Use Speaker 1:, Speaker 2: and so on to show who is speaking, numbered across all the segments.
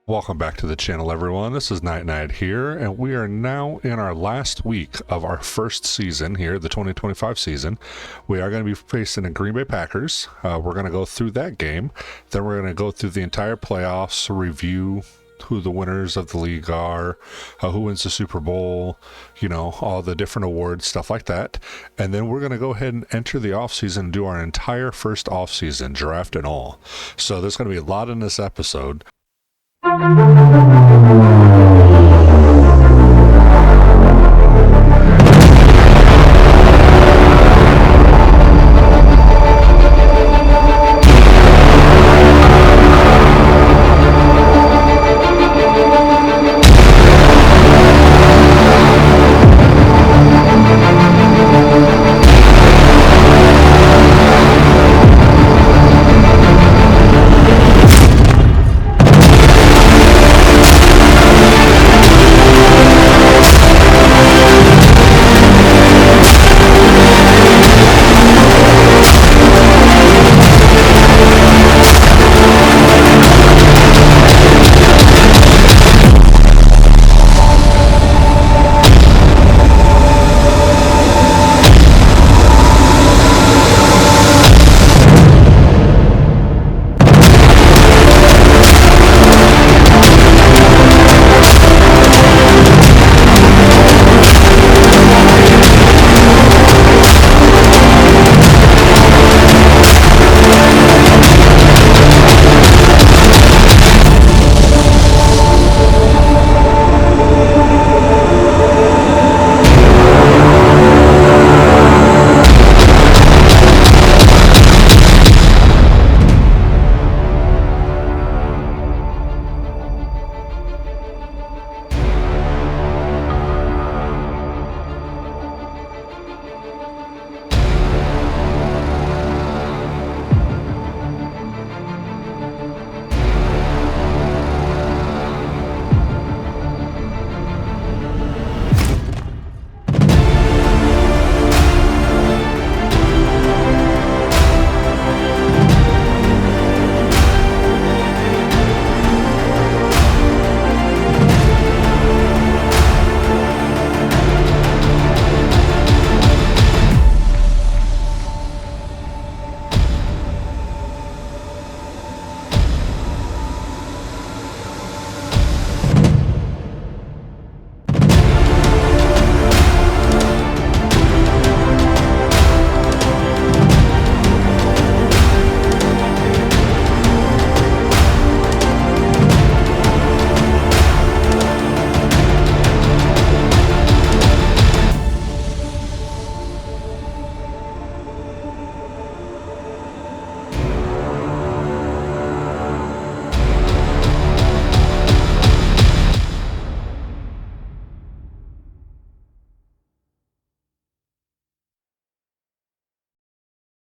Speaker 1: Welcome back to the channel, everyone. This is Night here, and we are now in our last week of our first season here, the 2025 season. We are going to be facing the Green Bay Packers. We're going to go through that game. Then we're going to go through the entire playoffs, review who the winners of the league are, who wins the Super Bowl, all the different awards, stuff like that. And then we're going to go ahead and enter the offseason and do our entire first offseason, draft and all. So there's going to be a lot in this episode.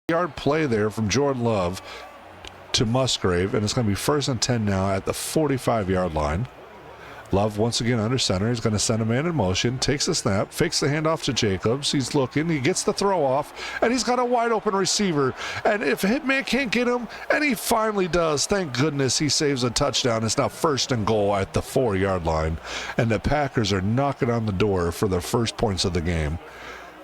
Speaker 1: Yard play there from Jordan Love to Musgrave, and it's going to be 1st and 10 now at the 45-yard line. Love once again under center. He's going to send a man in motion, takes the snap, fakes the handoff to Jacobs. He's looking, he gets the throw off, and he's got a wide open receiver. And if Hitman can't get him, and he finally does, thank goodness he saves a touchdown. It's now 1st and goal at the 4-yard line, and the Packers are knocking on the door for the first points of the game.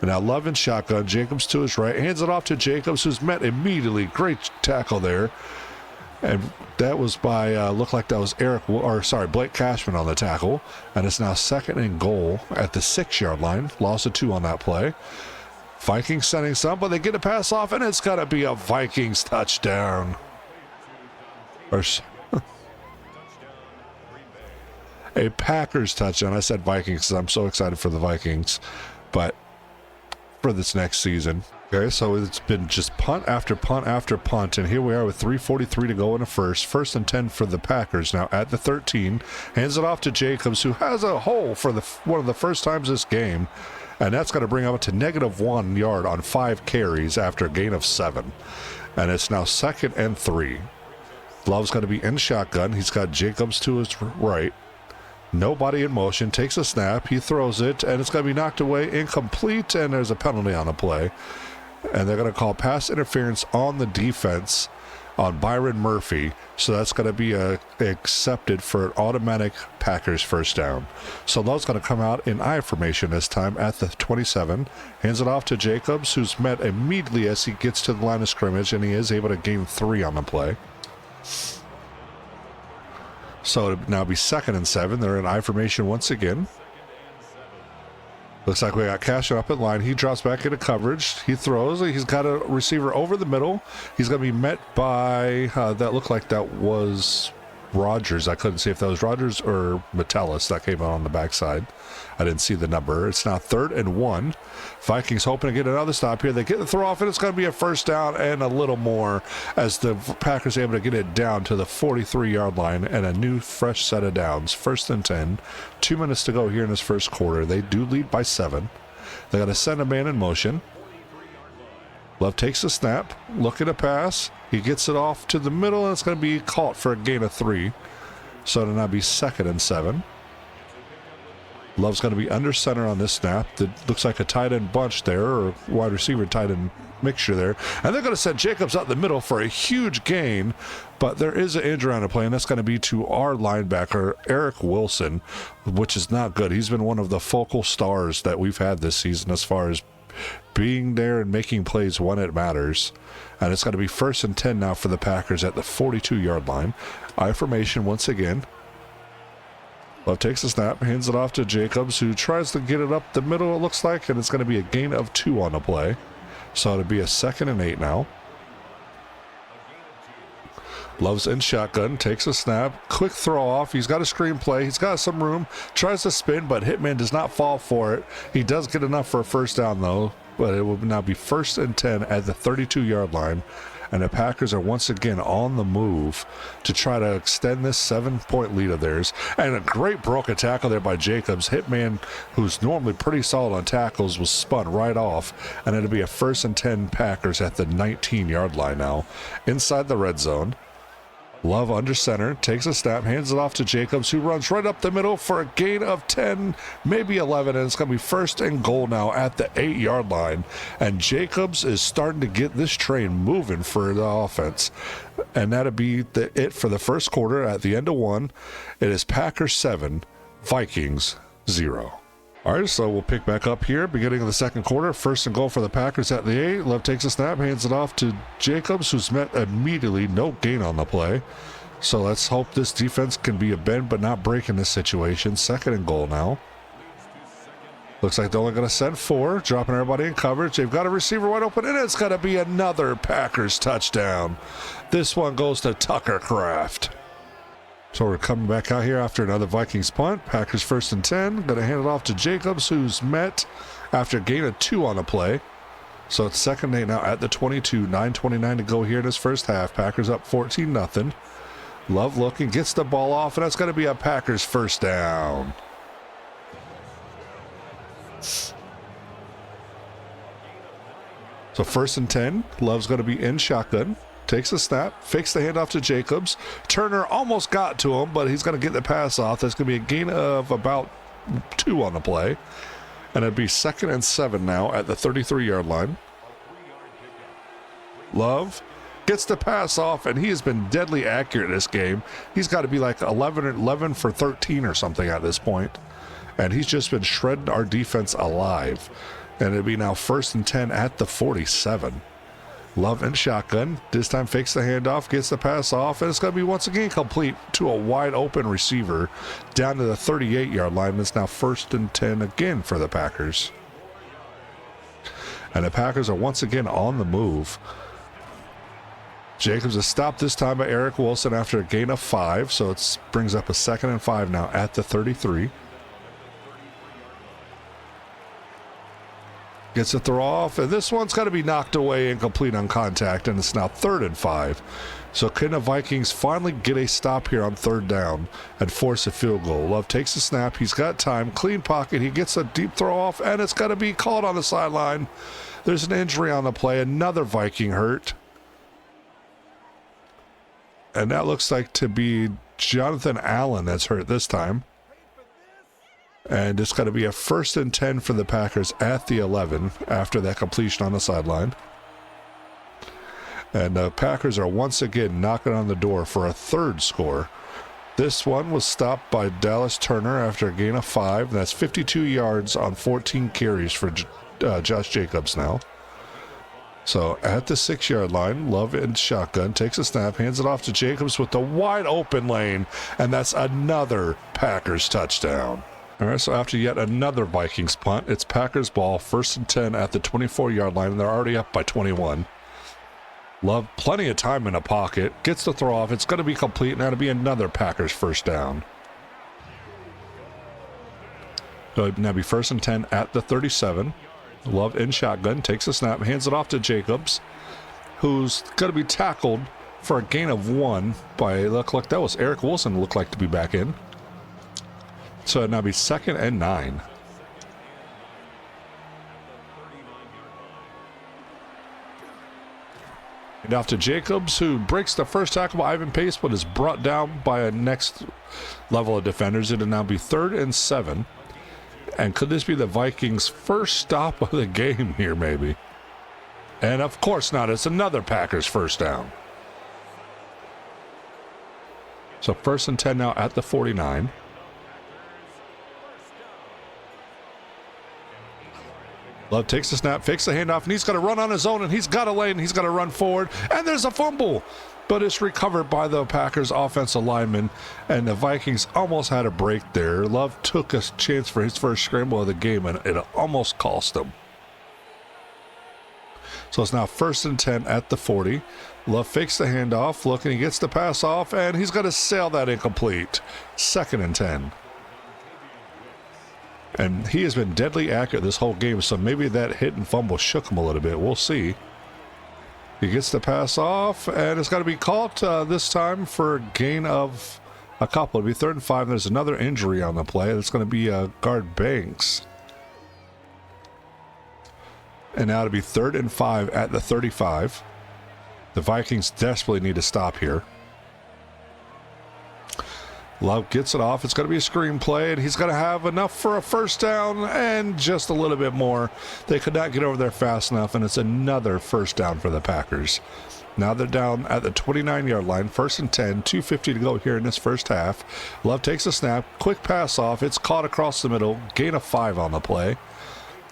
Speaker 1: And now Love in shotgun, Jacobs to his right, hands it off to Jacobs, who's met immediately. Great tackle there. And that was by, looked like that was Blake Cashman on the tackle. And it's now 2nd and goal at the 6-yard line. Loss of 2 on that play. Vikings sending some, but they get a pass off, and it's got to be a Vikings touchdown. A Packers touchdown. I said Vikings because I'm so excited for the Vikings. But for this next season. Okay, so it's been just punt after punt after punt, and here we are with 3:43 to go in the first. 1st and 10 for the Packers now at the 13. Hands it off to Jacobs, who has a hole for one of the first times this game, and that's going to bring up to -1 yard on 5 carries after a gain of 7. And it's now 2nd and 3. Love's going to be in shotgun. He's got Jacobs to his right. Nobody in motion, takes a snap, he throws it, and it's going to be knocked away, incomplete, and there's a penalty on the play. And they're going to call pass interference on the defense on Byron Murphy. So that's going to be accepted for an automatic Packers first down. So Love's going to come out in I formation this time at the 27. Hands it off to Jacobs, who's met immediately as he gets to the line of scrimmage, and he is able to gain 3 on the play. So it'll now be 2nd and 7. They're in I formation once again. Looks like we got Cash up at line. He drops back into coverage. He throws. He's got a receiver over the middle. He's going to be met by, that looked like that was Rogers. I couldn't see if that was Rogers or Metellus that came out on the backside. I didn't see the number. It's now 3rd and 1. Vikings hoping to get another stop here. They get the throw off, and it's going to be a first down and a little more as the Packers are able to get it down to the 43-yard line and a new fresh set of downs. 1st and 10. 2 minutes to go here in this first quarter. They do lead by 7. They got to send a man in motion. Love takes the snap, looking to pass. He gets it off to the middle, and it's going to be caught for a gain of 3. So it'll now be 2nd and 7. Love's going to be under center on this snap. That looks like a tight end bunch there, or wide receiver tight end mixture there. And they're going to send Jacobs out the middle for a huge gain, but there is an injury on the play, and that's going to be to our linebacker, Eric Wilson, which is not good. He's been one of the focal stars that we've had this season as far as being there and making plays when it matters. And it's going to be 1st and 10 now for the Packers at the 42-yard line. I formation once again. Love takes the snap, hands it off to Jacobs, who tries to get it up the middle, it looks like, and it's going to be a gain of 2 on the play. So it'll be a 2nd and 8 now. Love's in shotgun, takes a snap, quick throw off. He's got a screen play. He's got some room, tries to spin, but Hitman does not fall for it. He does get enough for a first down, though, but it will now be 1st and 10 at the 32-yard line. And the Packers are once again on the move to try to extend this 7-point lead of theirs. And a great broken tackle there by Jacobs. Hitman, who's normally pretty solid on tackles, was spun right off. And it'll be a 1st and 10 Packers at the 19-yard line now. Inside the red zone. Love under center, takes a snap, hands it off to Jacobs, who runs right up the middle for a gain of 10, maybe 11, and it's going to be 1st and goal now at the 8-yard line. And Jacobs is starting to get this train moving for the offense. And that'll be it for the first quarter at the end of 1. It is Packers 7, Vikings 0. All right, so we'll pick back up here, beginning of the second quarter. 1st and goal for the Packers at the 8. Love takes a snap, hands it off to Jacobs, who's met immediately. No gain on the play. So let's hope this defense can be a bend but not break in this situation. 2nd and goal now. Looks like they're only going to send 4, dropping everybody in coverage. They've got a receiver wide open, and it's going to be another Packers touchdown. This one goes to Tucker Kraft. So we're coming back out here after another Vikings punt. Packers 1st and 10. Going to hand it off to Jacobs, who's met after a gain of 2 on the play. So it's 2nd and 8 now at the 22. 9:29 to go here in this first half. Packers up 14-0. Love looking, gets the ball off, and that's going to be a Packers first down. So 1st and 10. Love's going to be in shotgun. Takes a snap, fakes the handoff to Jacobs. Turner almost got to him, but he's going to get the pass off. That's going to be a gain of about 2 on the play. And it'd be 2nd and 7 now at the 33-yard line. Love gets the pass off, and he has been deadly accurate this game. He's got to be like 11 for 13 or something at this point. And he's just been shredding our defense alive. And it'd be now 1st and 10 at the 47. Love in shotgun. This time fakes the handoff, gets the pass off, and it's going to be once again complete to a wide open receiver down to the 38-yard line. And it's now 1st and 10 again for the Packers. And the Packers are once again on the move. Jacobs is stopped this time by Eric Wilson after a gain of 5, so it brings up a 2nd and 5 now at the 33. Gets a throw off, and this one's got to be knocked away incomplete on contact, and it's now 3rd and 5. So can the Vikings finally get a stop here on 3rd down and force a field goal? Love takes the snap. He's got time. Clean pocket. He gets a deep throw off, and it's got to be called on the sideline. There's an injury on the play. Another Viking hurt. And that looks like to be Jonathan Allen that's hurt this time. And it's going to be a 1st and 10 for the Packers at the 11 after that completion on the sideline. And the Packers are once again knocking on the door for a third score. This one was stopped by Dallas Turner after a gain of 5. That's 52 yards on 14 carries for Josh Jacobs now. So at the 6-yard line, Love in shotgun, takes a snap, hands it off to Jacobs with the wide open lane, and that's another Packers touchdown. All right, so after yet another Vikings punt, it's Packers ball, 1st and 10 at the 24-yard line, and they're already up by 21. Love, plenty of time in the pocket, gets the throw off. It's going to be complete, and that'll be another Packers first down. So now be 1st and 10 at the 37. Love in shotgun, takes a snap, hands it off to Jacobs, who's going to be tackled for a gain of 1 by, look like that was Eric Wilson, looked like to be back in. So it'll now be 2nd and 9. And off to Jacobs, who breaks the first tackle by Ivan Pace, but is brought down by a next level of defenders. It'll now be 3rd and 7. And could this be the Vikings' first stop of the game here, maybe? And of course not. It's another Packers first down. So 1st and 10 now at the 49. Love takes the snap, fakes the handoff, and he's going to run on his own, and he's got a lane, he's going to run forward, and there's a fumble. But it's recovered by the Packers offensive lineman, and the Vikings almost had a break there. Love took a chance for his first scramble of the game, and it almost cost him. So it's now 1st and 10 at the 40. Love fakes the handoff, looking, he gets the pass off, and he's going to sail that incomplete. 2nd and 10. And he has been deadly accurate this whole game, so maybe that hit and fumble shook him a little bit. We'll see. He gets the pass off, and it's got to be caught this time for a gain of a couple. It'll be 3rd and 5. There's another injury on the play. It's going to be guard Banks. And now it'll be 3rd and 5 at the 35. The Vikings desperately need to stop here. Love gets it off. It's going to be a screen play, and he's going to have enough for a first down and just a little bit more. They could not get over there fast enough, and it's another first down for the Packers. Now they're down at the 29-yard line, 1st and 10, 2:50 to go here in this first half. Love takes a snap, quick pass off. It's caught across the middle, gain of 5 on the play.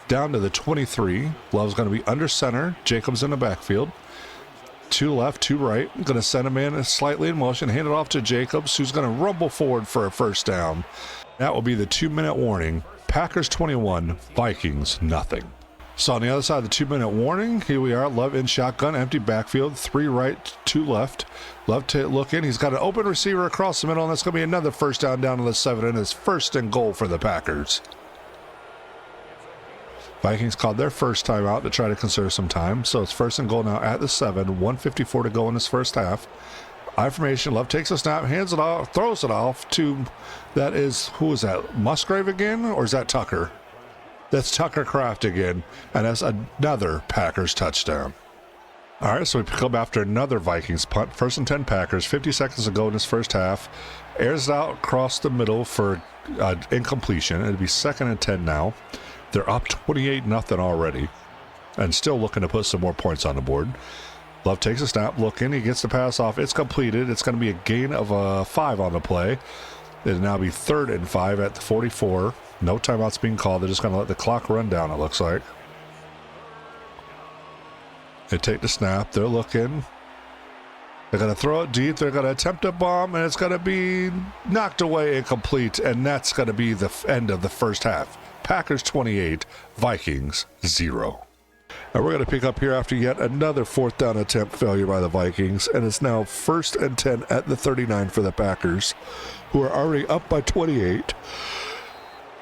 Speaker 1: Down to the 23. Love's going to be under center. Jacobs in the backfield. 2 left, 2 right. Going to send him in slightly in motion. Hand it off to Jacobs, who's going to rumble forward for a first down. That will be the 2-minute warning. Packers 21, Vikings nothing. So on the other side of the 2-minute warning, here we are. Love in shotgun, empty backfield. 3 right, 2 left. Love to look in. He's got an open receiver across the middle, and that's going to be another first down to the 7, and it's 1st and goal for the Packers. Vikings called their first timeout to try to conserve some time. So it's 1st and goal now at the 7, 1:54 to go in this first half. I formation, Love takes a snap, hands it off, throws it off to, that is, who is that, Musgrave again, or is that Tucker? That's Tucker Kraft again, and that's another Packers touchdown. All right, so we pick up after another Vikings punt. 1st and 10 Packers, 50 seconds to go in this first half. Airs it out across the middle for incompletion. It'll be 2nd and 10 now. They're up 28-0 already, and still looking to put some more points on the board. Love takes a snap, look in, he gets the pass off. It's completed. It's going to be a gain of 5 on the play. It'll now be 3rd and 5 at the 44. No timeouts being called. They're just going to let the clock run down, it looks like. They take the snap. They're looking. They're going to throw it deep. They're going to attempt a bomb, and it's going to be knocked away incomplete, and that's going to be the end of the first half. Packers 28, Vikings 0. And we're going to pick up here after yet another 4th down attempt failure by the Vikings, and it's now 1st and 10 at the 39 for the Packers, who are already up by 28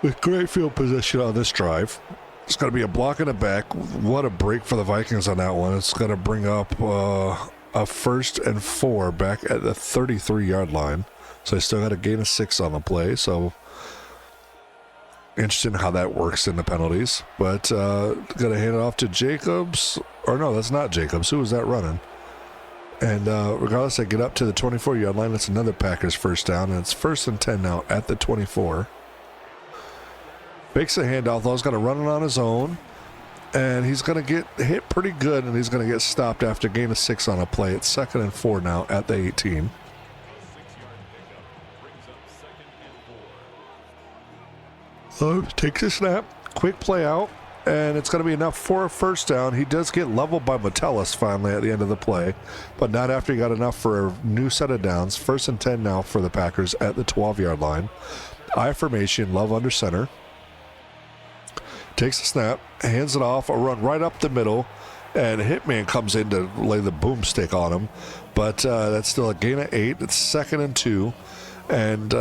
Speaker 1: with great field position on this drive. It's going to be a block in the back. What a break for the Vikings on that one. It's going to bring up a 1st and 4 back at the 33-yard line. So they still got a gain of 6 on the play, so interesting how that works in the penalties. But going to hand it off to Jacobs. Or no, that's not Jacobs. Who was that running? And regardless, they get up to the 24-yard line. That's another Packers first down. And it's 1st and 10 now at the 24. Fakes the handoff. Love's going to run it on his own. And he's going to get hit pretty good, and he's going to get stopped after gain of 6 on a play. It's 2nd and 4 now at the 18. Takes a snap, quick play out, and it's going to be enough for a first down. He does get leveled by Metellus finally at the end of the play, but not after he got enough for a new set of downs. 1st and 10 now for the Packers at the 12-yard line. I formation, Love under center. Takes a snap, hands it off, a run right up the middle, and Hitman comes in to lay the boomstick on him. But that's still a gain of 8. It's 2nd and 2. And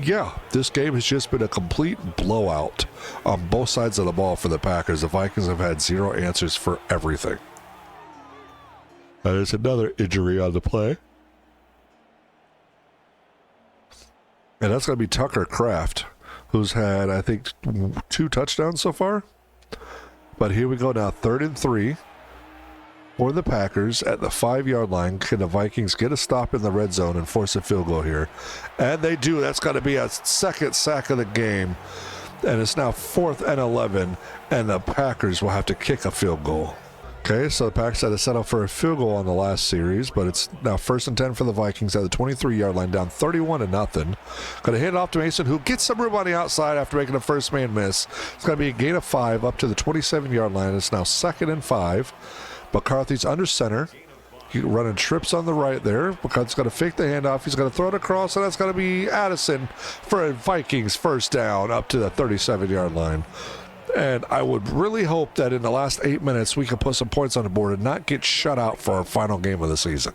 Speaker 1: yeah, this game has just been a complete blowout on both sides of the ball for the Packers. The Vikings have had 0 answers for everything. There's another injury on the play. And that's going to be Tucker Kraft, who's had, I think, 2 touchdowns so far. But here we go now, 3rd and 3 for the Packers at the 5-yard line. Can the Vikings get a stop in the red zone and force a field goal here? And they do. That's got to be a 2nd sack of the game. And it's now 4th and 11, and the Packers will have to kick a field goal. Okay, so the Packers had to settle for a field goal on the last series, but it's now 1st and 10 for the Vikings at the 23-yard line, down 31-0. Going to hand it off to Mason, who gets some room on the outside after making a first man miss. It's going to be a gain of 5 up to the 27-yard line. It's now 2nd and 5. McCarthy's under center. He's running trips on the right there. McCarthy's going to fake the handoff. He's going to throw it across, and that's going to be Addison for a Vikings first down up to the 37-yard line. And I would really hope that in the last 8 minutes we can put some points on the board and not get shut out for our final game of the season.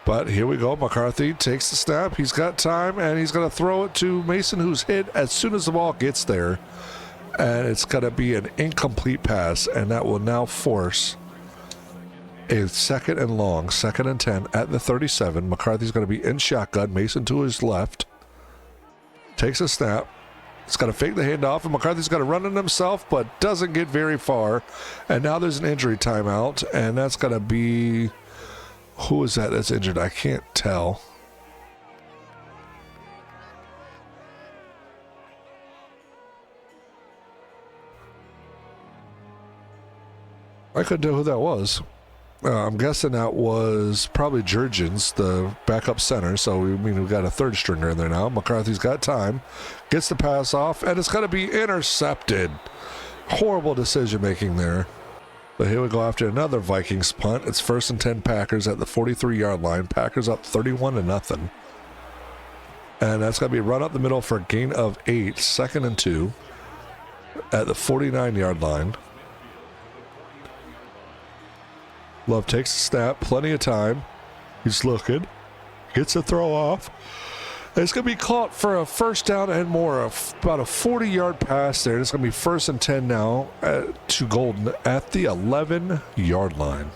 Speaker 1: But here we go. McCarthy takes the snap. He's got time, and he's going to throw it to Mason, who's hit as soon as the ball gets there. And it's going to be an incomplete pass, and that will now force a 2nd and long, 2nd and 10 at the 37. McCarthy's going to be in shotgun. Mason to his left. Takes a snap. He's got to fake the handoff, and McCarthy's got to run it himself, but doesn't get very far. And now there's an injury timeout, and that's going to be... Who is that that's injured? I can't tell. I couldn't tell who that was. I'm guessing that was probably Jurgens, the backup center. So we've got a 3rd stringer in there now. McCarthy's got time, gets the pass off, and it's going to be intercepted. Horrible decision making there. But here we go after another Vikings punt. It's 1st and 10 Packers at the 43-yard line. Packers up 31-0. And that's going to be run up the middle for a gain of 8, 2nd and 2 at the 49-yard line. Love takes a snap, plenty of time. He's looking, gets a throw off. And it's going to be caught for a first down and more, about a 40-yard pass there. It's going to be 1st and 10 now to Golden at the 11-yard line.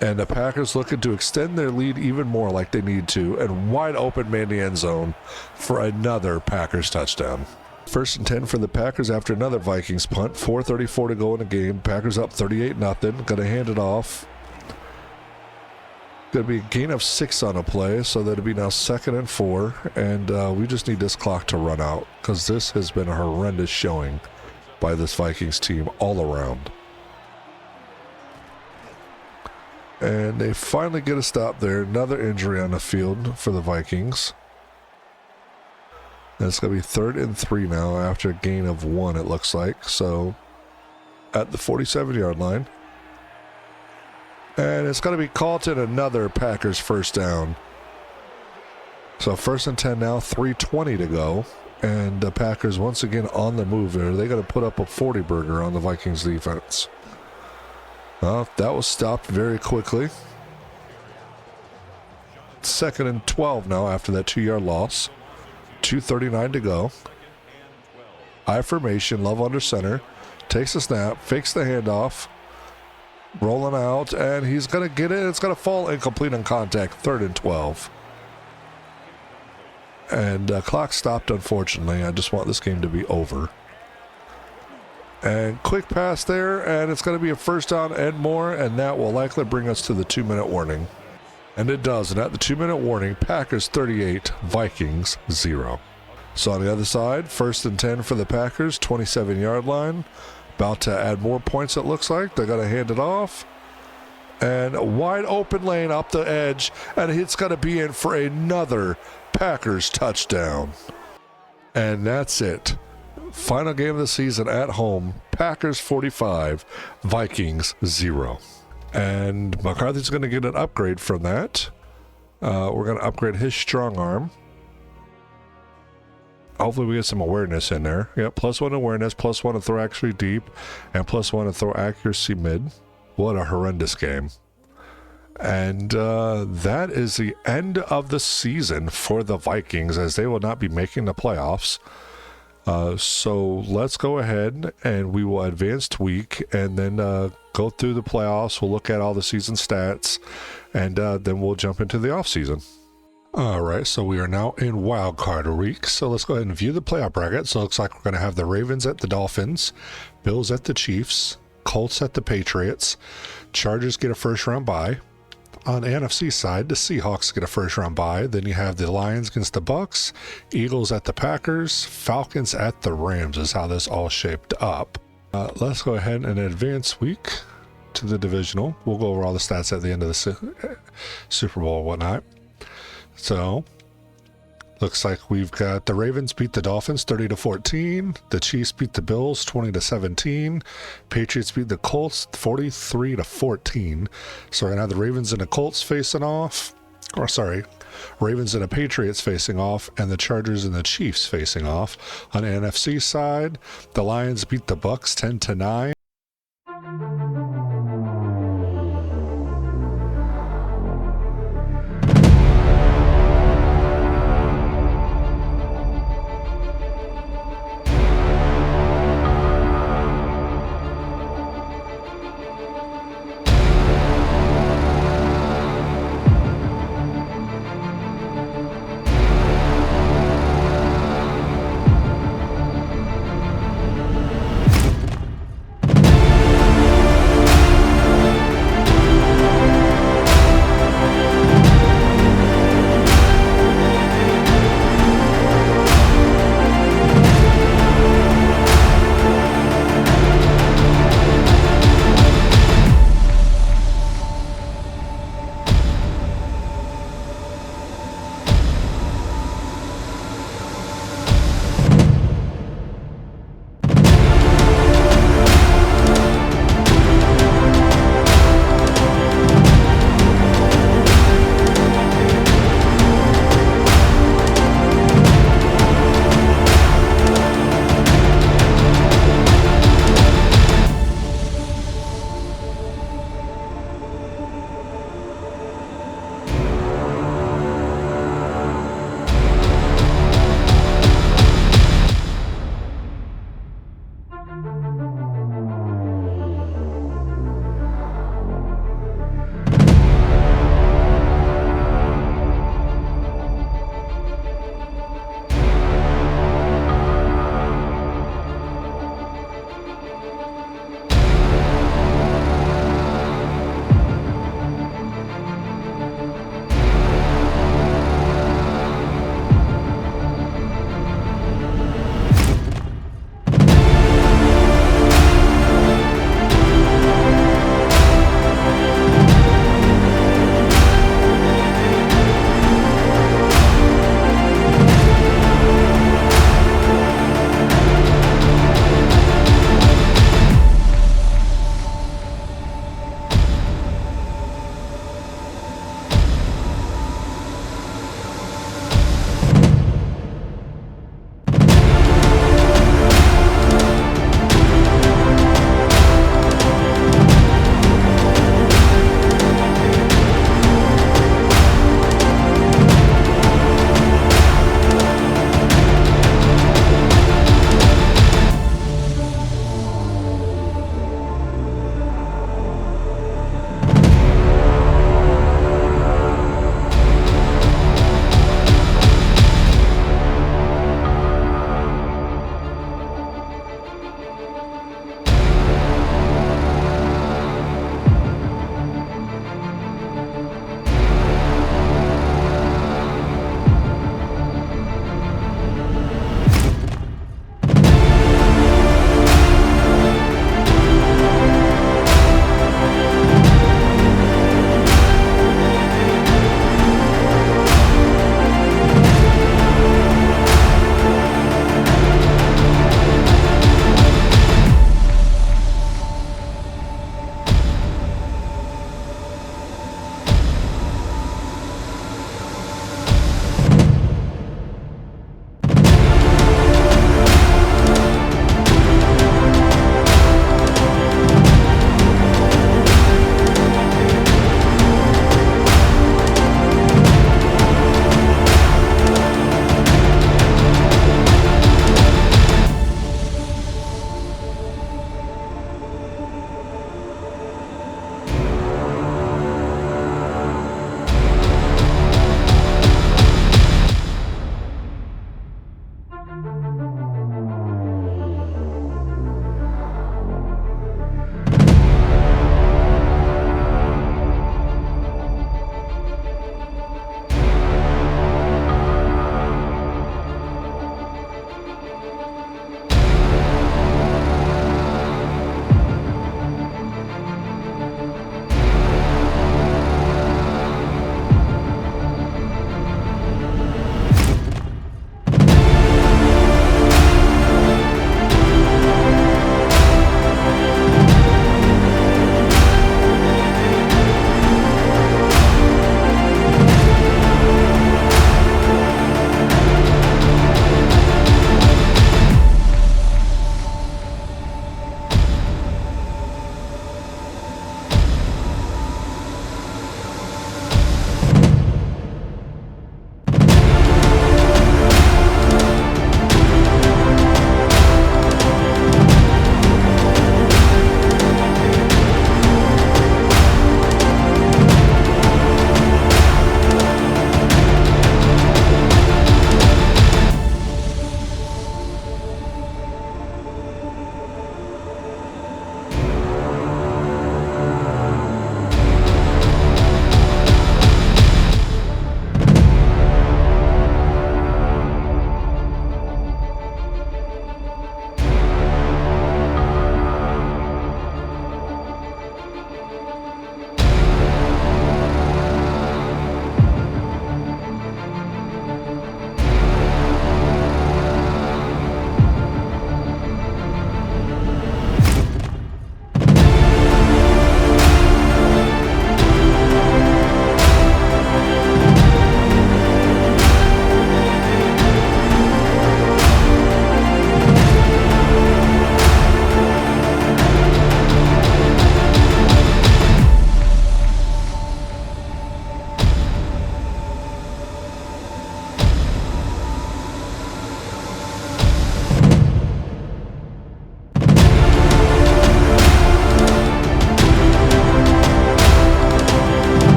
Speaker 1: And the Packers looking to extend their lead even more like they need to, and wide open man the end zone for another Packers touchdown. 1st and 10 for the Packers after another Vikings punt. 4:34 to go in the game. Packers up 38-0. Going to hand it off. Going to be a gain of 6 on a play, so that'll be now 2nd and 4. And we just need this clock to run out because this has been a horrendous showing by this Vikings team all around. And they finally get a stop there. Another injury on the field for the Vikings. And it's going to be 3rd and 3 now after a gain of 1, it looks like. So at the 47-yard line. And it's going to be called in another Packers first down. So 1st and 10 now, 3:20 to go. And the Packers once again on the move there. They're going to put up a 40-burger on the Vikings defense. Well, that was stopped very quickly. 2nd and 12 now after that 2-yard loss. 2:39 to go. I formation, Love under center. Takes a snap, fakes the handoff. Rolling out, and he's going to get it. It's going to fall incomplete on contact. 3rd and 12. And clock stopped, unfortunately. I just want this game to be over. And quick pass there, and it's going to be a first down and more, and that will likely bring us to the 2-minute warning. And it does, and at the 2-minute warning, Packers 38, Vikings 0. So on the other side, 1st and 10 for the Packers, 27-yard line. About to add more points, it looks like. They're going to hand it off. And a wide open lane up the edge, and it's going to be in for another Packers touchdown. And that's it. Final game of the season at home, Packers 45, Vikings 0. And McCarthy's going to get an upgrade from that. We're going to upgrade his strong arm. Hopefully we get some awareness in there. Yep, +1 awareness, +1 to throw accuracy deep, and +1 to throw accuracy mid. What a horrendous game. And that is the end of the season for the Vikings, as they will not be making the playoffs. So let's go ahead and we will advance to week and then go through the playoffs. We'll look at all the season stats, and then we'll jump into the offseason. All right, so we are now in wild card week. So let's go ahead and view the playoff bracket. So it looks like we're going to have the Ravens at the Dolphins, Bills at the Chiefs, Colts at the Patriots, Chargers get a first round bye. On the NFC side, the Seahawks get a first round bye. Then you have the Lions against the Bucks, Eagles at the Packers, Falcons at the Rams is how this all shaped up. Let's go ahead and advance week to the divisional. We'll go over all the stats at the end of the Super Bowl and whatnot. So, looks like we've got the Ravens beat the Dolphins 30-14. The Chiefs beat the Bills 20-17. Patriots beat the Colts 43-14. So we're gonna have the Ravens and the Colts facing off. Ravens and the Patriots facing off, and the Chargers and the Chiefs facing off. On the NFC side, the Lions beat the Bucks 10-9.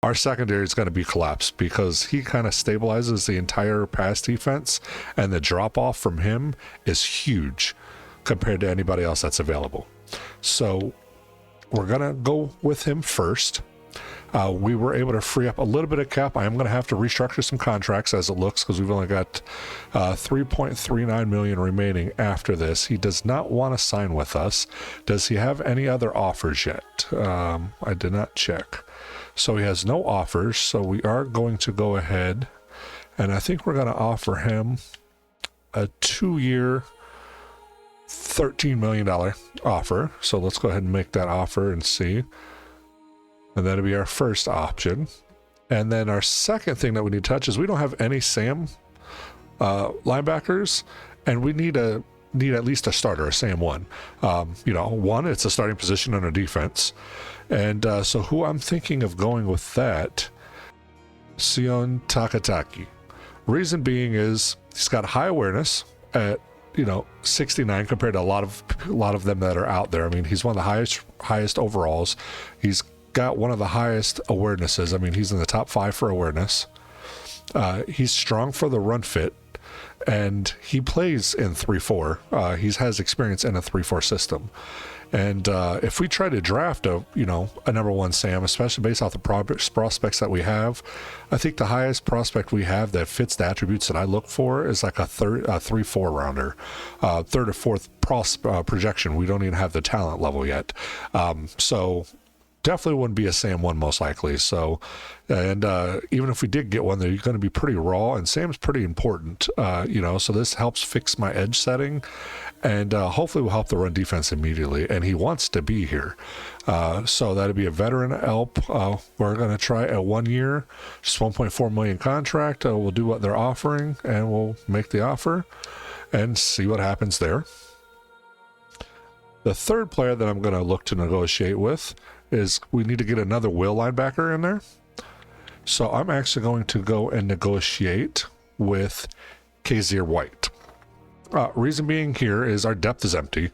Speaker 1: our secondary is going to be collapsed because he kind of stabilizes the entire pass defense, and the drop off from him is huge compared to anybody else that's available. So we're going to go with him first. We were able to free up a little bit of cap. I am going to have to restructure some contracts as it looks, because we've only got 3.39 million remaining after this. He does not want to sign with us. Does he have any other offers yet? I did not check. So he has no offers. So we are going to go ahead, and I think we're going to offer him a 2-year, $13 million offer. So let's go ahead and make that offer and see. And that'll be our first option. And then our second thing that we need to touch is we don't have any Sam linebackers, and we need at least a starter, a Sam 1. One, it's a starting position on our defense. And so who I'm thinking of going with that, Sion Takataki. Reason being is he's got high awareness at 69 compared to a lot of them that are out there. I mean, he's one of the highest overalls. He's got one of the highest awarenesses. I mean, he's in the top 5 for awareness. He's strong for the run fit, and he plays in 3-4. He has experience in a 3-4 system. And if we try to draft a number 1 Sam, especially based off the prospects that we have, I think the highest prospect we have that fits the attributes that I look for is like a 3-4 rounder, third or fourth projection. We don't even have the talent level yet. So definitely wouldn't be a Sam 1 most likely. So, and even if we did get one, they're going to be pretty raw, and Sam's pretty important, so this helps fix my edge setting, and hopefully will help the run defense immediately, and he wants to be here. So that'd be a veteran help. We're going to try a 1 year, just 1.4 million contract. We'll do what they're offering, and we'll make the offer and see what happens there. The third player that I'm going to look to negotiate with is we need to get another will linebacker in there. So I'm actually going to go and negotiate with Kazir White. Reason being here is our depth is empty,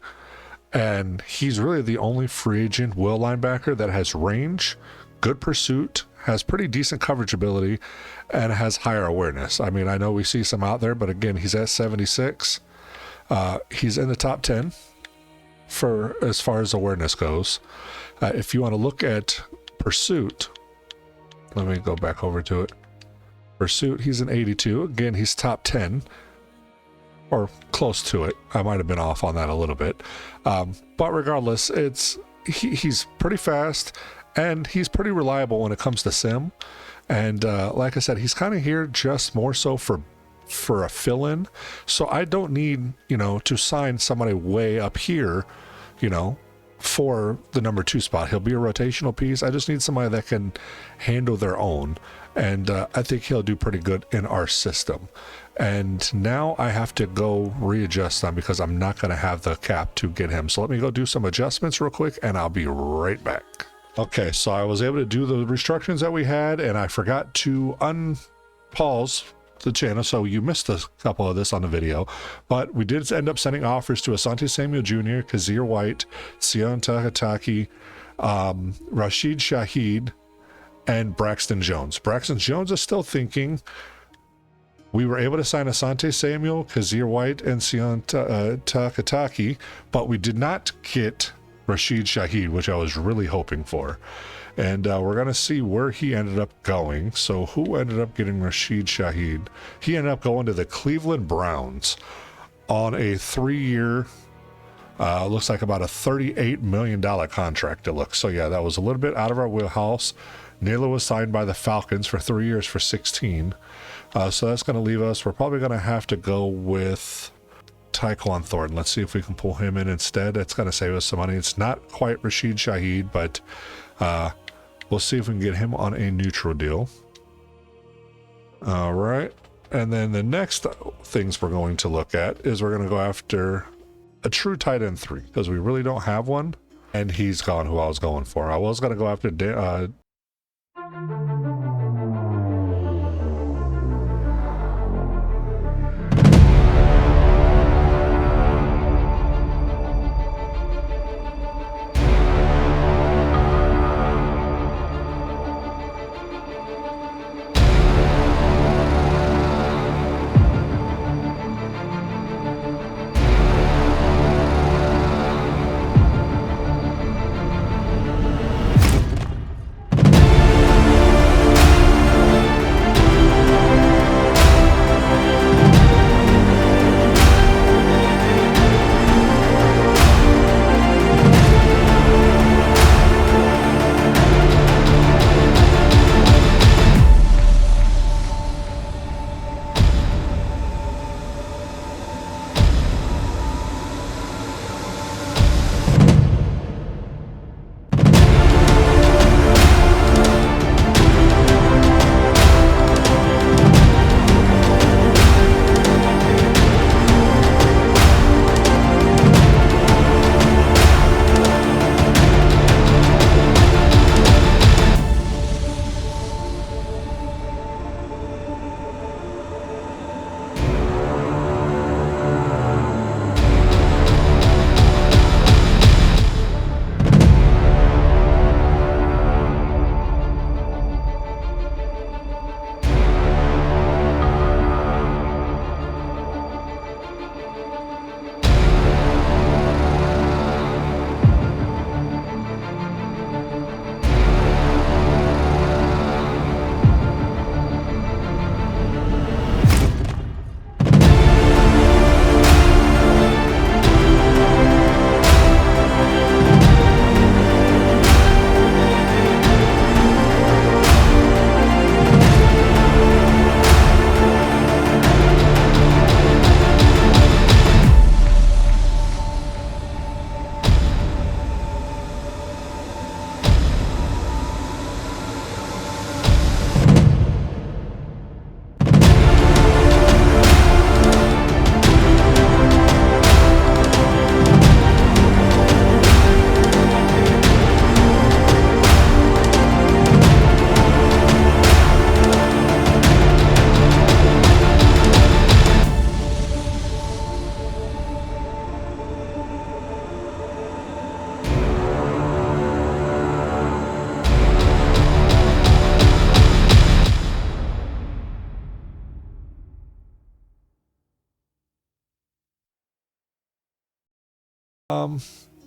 Speaker 1: and he's really the only free agent will linebacker that has range, good pursuit, has pretty decent coverage ability, and has higher awareness. I mean, I know we see some out there, but again, he's at 76. He's in the top 10 for as far as awareness goes. If you want to look at pursuit, let me go back over to it. Pursuit, he's an 82. Again, he's top 10 or close to it. I might have been off on that a little bit. But regardless, he's pretty fast, and he's pretty reliable when it comes to sim. And like I said, he's kind of here just more so for a fill-in. So I don't need, to sign somebody way up here, for the number 2 spot. He'll be a rotational piece. I just need somebody that can handle their own, and I think he'll do pretty good in our system. And now I have to go readjust them because I'm not going to have the cap to get him. So let me go do some adjustments real quick, and I'll be right back. Okay, so I was able to do the restructurings that we had, and I forgot to unpause the channel, so you missed a couple of this on the video, but we did end up sending offers to Asante Samuel Jr., Kazir White, Sion Takataki, Rashid Shaheed, and Braxton Jones. Braxton Jones is still thinking. We were able to sign Asante Samuel, Kazir White, and Sion Takataki, but we did not get Rashid Shaheed, which I was really hoping for. And we're going to see where he ended up going. So who ended up getting Rashid Shaheed? He ended up going to the Cleveland Browns on a 3-year, looks like about a $38 million contract it looks. So yeah, that was a little bit out of our wheelhouse. Naylor was signed by the Falcons for 3 years for 16. So that's going to leave us. We're probably going to have to go with Tyquan Thornton. Let's see if we can pull him in instead. It's going to save us some money. It's not quite Rashid Shaheed, but we'll see if we can get him on a neutral deal. All right. And then the next things we're going to look at is we're going to go after a true tight end 3 because we really don't have one. And he's gone who I was going for. I was going to go after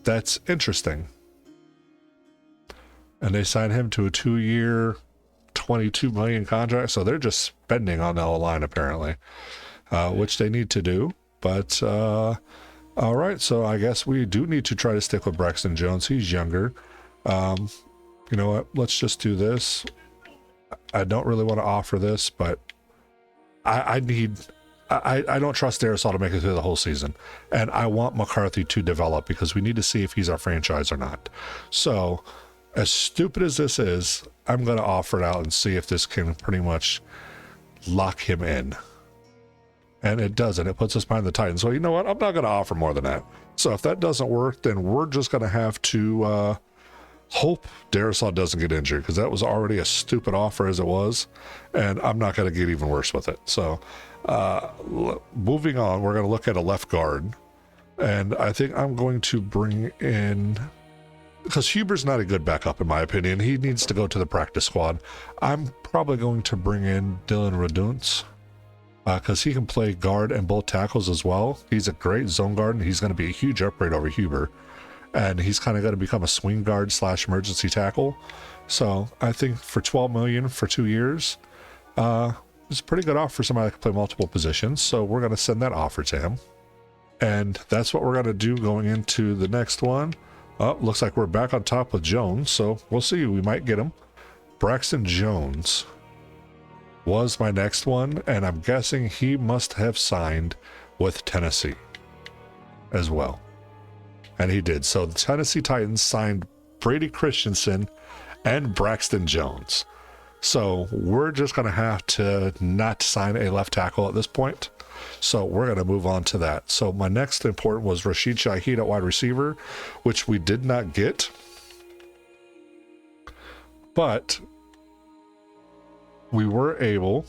Speaker 1: That's interesting. And they signed him to a 2-year, $22 million contract. So they're just spending on the O-line apparently, which they need to do. But all right, so I guess we do need to try to stick with Braxton Jones. He's younger. You know what? Let's just do this. I don't really want to offer this, but I don't trust Darisaw to make it through the whole season. And I want McCarthy to develop because we need to see if he's our franchise or not. So as stupid as this is, I'm going to offer it out and see if this can pretty much lock him in. And it doesn't. It puts us behind the Titans. So you know what? I'm not going to offer more than that. So if that doesn't work, then we're just going to have to hope Darisaw doesn't get injured, because that was already a stupid offer as it was, and I'm not going to get even worse with it. So moving on, we're going to look at a left guard, and I think I'm going to bring in, because Huber's not a good backup in my opinion. He needs to go to the practice squad. I'm probably going to bring in Dylan Raduntz, because he can play guard and both tackles as well. He's a great zone guard, and he's going to be a huge upgrade over Huber. And he's kind of going to become a swing guard / emergency tackle. So I think for $12 million for 2 years, it's a pretty good offer for somebody that can play multiple positions. So we're going to send that offer to him. And that's what we're going to do going into the next one. Oh, looks like we're back on top with Jones. So we'll see. We might get him. Braxton Jones was my next one. And I'm guessing he must have signed with Tennessee as well. And he did. So the Tennessee Titans signed Brady Christensen and Braxton Jones. So we're just going to have to not sign a left tackle at this point. So we're going to move on to that. So my next important was Rashid Shaheed at wide receiver, which we did not get. But we were able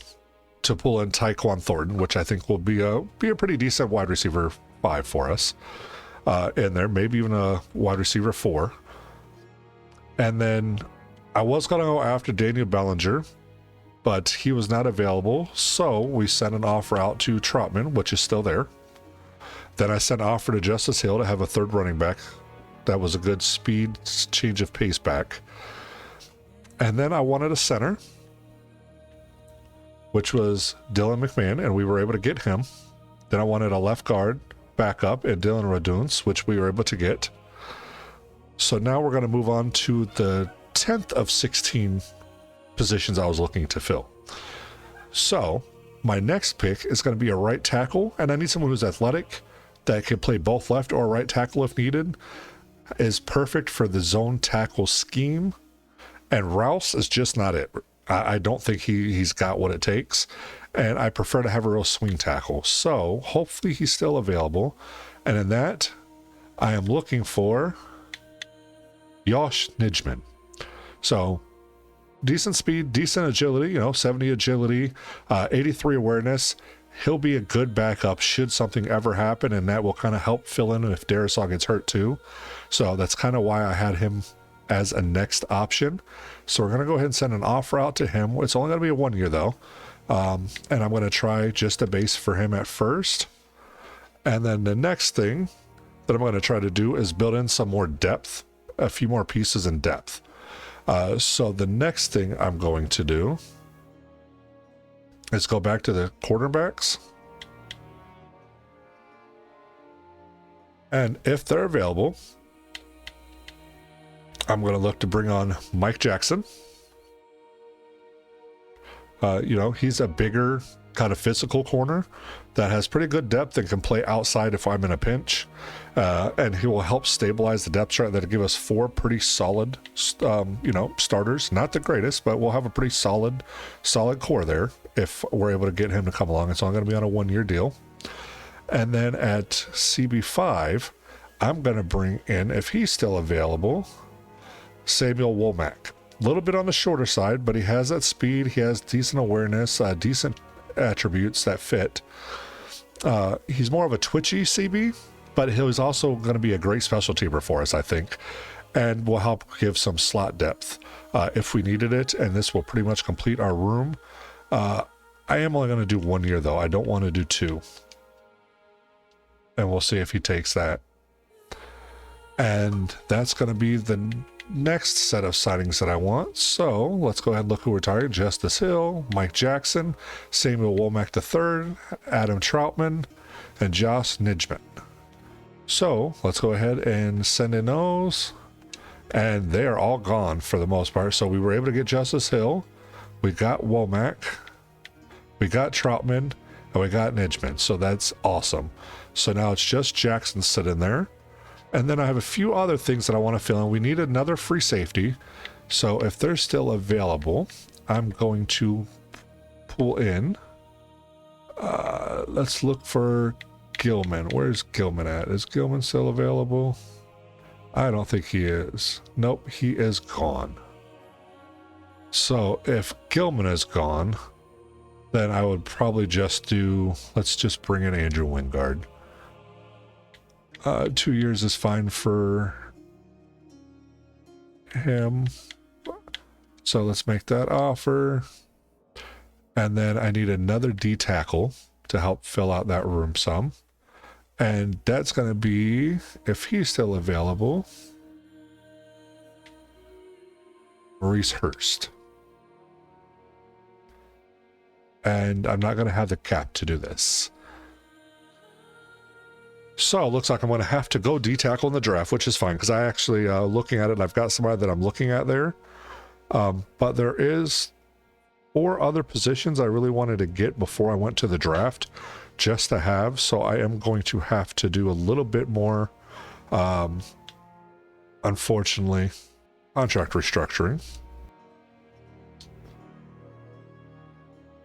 Speaker 1: to pull in Tyquan Thornton, which I think will be a pretty decent wide receiver 5 for us. In there, maybe even a wide receiver 4. And then I was going to go after Daniel Bellinger, but he was not available. So we sent an offer out to Trotman, which is still there. Then I sent an offer to Justice Hill to have a third running back. That was a good speed change of pace back. And then I wanted a center, which was Dylan McMahon, and we were able to get him. Then I wanted a left guard backup and Dylan Raduntz, which we were able to get. So now we're going to move on to the 10th of 16 positions I was looking to fill. So my next pick is going to be a right tackle, and I need someone who's athletic that can play both left or right tackle if needed. Is perfect for the zone tackle scheme, and Rouse is just not it. I don't think he's got what it takes. And I prefer to have a real swing tackle. So hopefully he's still available. And in that, I am looking for Josh Nijman. So decent speed, decent agility, 70 agility, 83 awareness. He'll be a good backup should something ever happen. And that will kind of help fill in if Darisaw gets hurt too. So that's kind of why I had him as a next option. So we're going to go ahead and send an offer out to him. It's only going to be a 1 year though. And I'm going to try just a base for him at first. And then the next thing that I'm going to try to do is build in some more depth, a few more pieces in depth. So the next thing I'm going to do is go back to the quarterbacks. And if they're available, I'm going to look to bring on Mike Jackson. He's a bigger kind of physical corner that has pretty good depth and can play outside if I'm in a pinch. And he will help stabilize the depth chart. That'll give us 4 pretty solid, starters. Not the greatest, but we'll have a pretty solid core there if we're able to get him to come along. It's only going to be on a 1 year deal. And then at CB5, I'm going to bring in, if he's still available, Samuel Womack. A little bit on the shorter side, but he has that speed. He has decent awareness, decent attributes that fit. He's more of a twitchy CB, but he's also going to be a great special teamer for us, I think, and will help give some slot depth if we needed it. And this will pretty much complete our room. I am only going to do 1 year, though. I don't want to do 2. And we'll see if he takes that. And that's going to be the next set of signings that I want. So let's go ahead and look who we're targeting. Justice Hill, Mike Jackson, Samuel Womack III, Adam Troutman, and Josh Nijman. So let's go ahead and send in those. And they are all gone for the most part. So we were able to get Justice Hill. We got Womack. We got Troutman. And we got Nijman. So that's awesome. So now it's just Jackson sitting there. And then I have a few other things that I want to fill in. We need another free safety. So if they're still available, I'm going to pull in. Let's look for Gilman. Where's Gilman at? Is Gilman still available? I don't think he is. Nope, he is gone. So if Gilman is gone, then I would probably just do, let's just bring in Andrew Wingard. 2 years is fine for him. So let's make that offer. And then I need another D tackle to help fill out that room some. And that's going to be, if he's still available, Maurice Hurst. And I'm not going to have the cap to do this. So it looks like I'm going to have to go D-tackle in the draft, which is fine because I actually, looking at it, I've got somebody that I'm looking at there. But there is 4 other positions I really wanted to get before I went to the draft just to have. So I am going to have to do a little bit more, unfortunately, contract restructuring.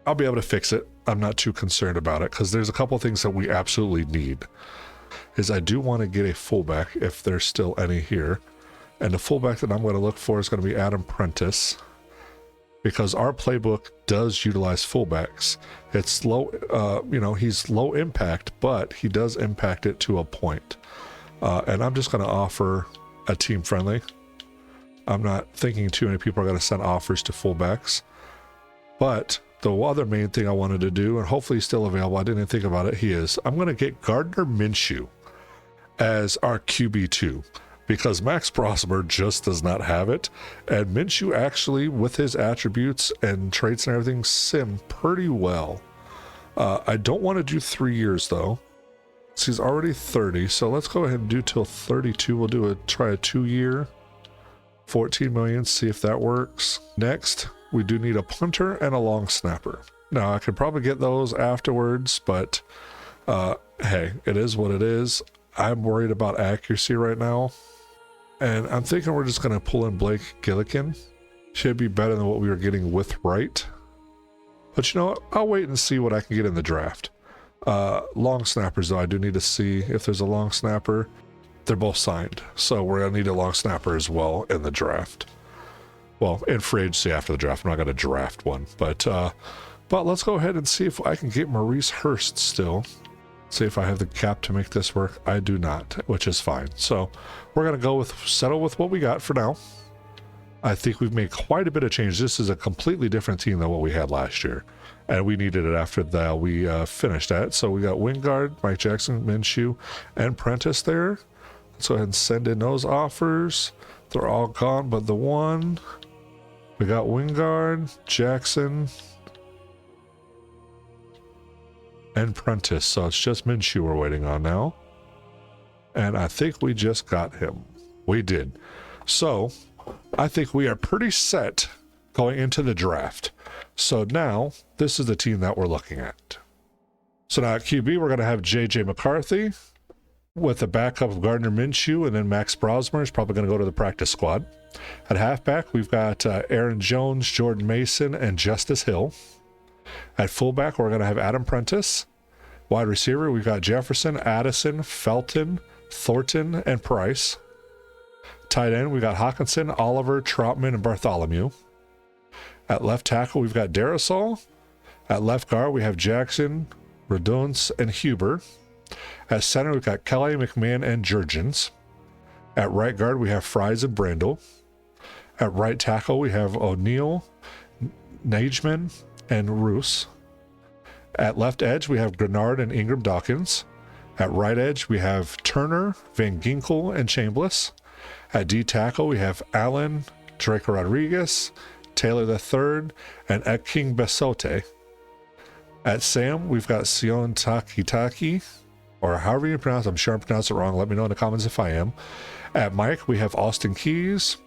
Speaker 1: I'll be able to fix it. I'm not too concerned about it because there's a couple things that we absolutely need. Is I do want to get a fullback if there's still any here. And the fullback that I'm going to look for is going to be Adam Prentice. Because our playbook does utilize fullbacks. It's low, he's low impact, but he does impact it to a point. And I'm just going to offer a team friendly. I'm not thinking too many people are going to send offers to fullbacks. But the other main thing I wanted to do, and hopefully he's still available, I didn't think about it, I'm going to get Gardner Minshew as our QB2 because Max Prosper just does not have it. And Minshew actually, with his attributes and traits and everything, sim pretty well. I don't want to do 3 years though. So he's already 30, so let's go ahead and do till 32. We'll try a 2-year, 14 million, see if that works. Next, we do need a punter and a long snapper. Now, I could probably get those afterwards, but hey, it is what it is. I'm worried about accuracy right now. And I'm thinking we're just going to pull in Blake Gillikin. Should be better than what we were getting with Wright. But you know what? I'll wait and see what I can get in the draft. Long snappers, though, I do need to see if there's a long snapper. They're both signed, so we're going to need a long snapper as well in the draft. Well, in free agency after the draft. I'm not going to draft one. But let's go ahead and see if I can get Maurice Hurst still. See if I have the cap to make this work. I do not, which is fine. So we're going to settle with what we got for now. I think we've made quite a bit of change. This is a completely different team than what we had last year. And we needed it after that. We finished that. So we got Wingard, Mike Jackson, Minshew, and Prentice there. Let's go ahead and send in those offers. They're all gone but the one. We got Wingard, Jackson, and Prentice. So it's just Minshew we're waiting on now. And I think we just got him. We did. So I think we are pretty set going into the draft. So now this is the team that we're looking at. So now at QB, we're going to have JJ McCarthy with a backup of Gardner Minshew, and then Max Brosmer is probably going to go to the practice squad. At halfback, we've got Aaron Jones, Jordan Mason, and Justice Hill. At fullback, we're going to have Adam Prentice. Wide receiver, we've got Jefferson, Addison, Felton, Thornton, and Price. Tight end, we've got Hawkinson, Oliver, Troutman, and Bartholomew. At left tackle, we've got Darrisaw. At left guard, we have Jackson, Redunce, and Huber. At center, we've got Kelly, McMahon, and Jurgens. At right guard, we have Fries and Brandel. At right tackle, we have O'Neill, Nijman, and Roos. At left edge, we have Grenard and Ingram Dawkins. At right edge, we have Turner, Van Ginkel, and Chambliss. At D tackle, we have Allen, Draco Rodriguez, Taylor III, and Eking Besote. At Sam, we've got Sion Takitaki, or however you pronounce it. I'm sure I pronounced it wrong. Let me know in the comments if I am. At Mike, we have Austin Keys.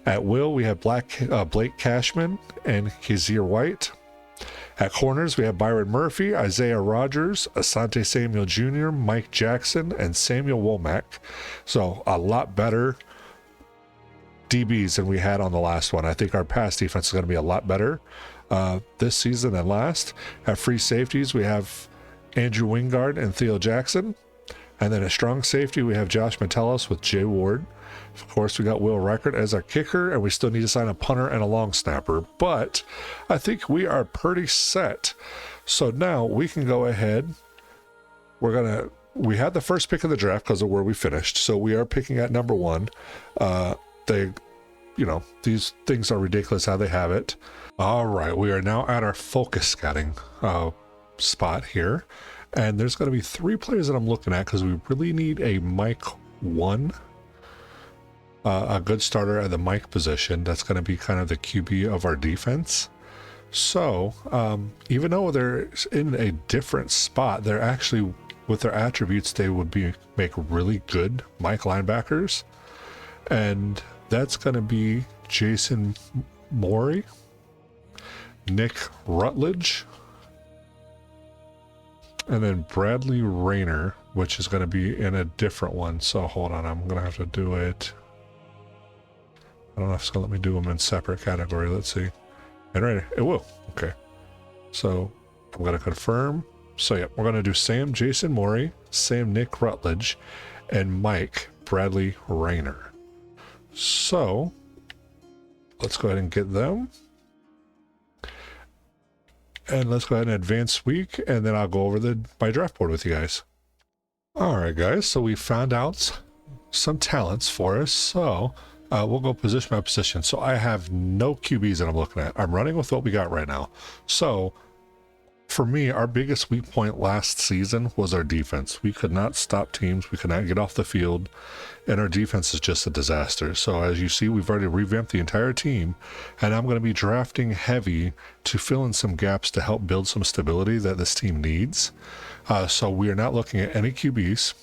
Speaker 1: At Will, we have Blake Cashman and Kazir White. At corners, we have Byron Murphy, Isaiah Rogers, Asante Samuel Jr., Mike Jackson, and Samuel Womack. So a lot better DBs than we had on the last one. I think our pass defense is going to be a lot better this season than last. At free safeties, we have Andrew Wingard and Theo Jackson. And then at strong safety, we have Josh Metellus with Jay Ward. Of course, we got Will Reichert as our kicker, and we still need to sign a punter and a long snapper. But I think we are pretty set. So now we can go ahead. We had the first pick of the draft because of where we finished. So we are picking at number 1. These things are ridiculous how they have it. All right, we are now at our focus scouting spot here. And there's going to be 3 players that I'm looking at because we really need a Mike 1. A good starter at the Mike position. That's going to be kind of the QB of our defense. So even though they're in a different spot, they're actually, with their attributes, they would make really good Mike linebackers. And that's going to be Jason Morey, Nick Rutledge, and then Bradley Rayner, which is going to be in a different one. So hold on, I'm going to have to do it. I don't know if it's going to let me do them in separate category. Let's see. And right, it will. Okay. So I'm going to confirm. So yeah, we're going to do Sam Jason Morey, Sam Nick Rutledge, and Mike Bradley Rayner. So let's go ahead and get them. And let's go ahead and advance week, and then I'll go over my draft board with you guys. All right, guys. So we found out some talents for us. So we'll go position by position. So I have no QBs that I'm looking at. I'm running with what we got right now. So for me, our biggest weak point last season was our defense. We could not stop teams. We could not get off the field. And our defense is just a disaster. So as you see, we've already revamped the entire team. And I'm going to be drafting heavy to fill in some gaps to help build some stability that this team needs. So we are not looking at any QBs.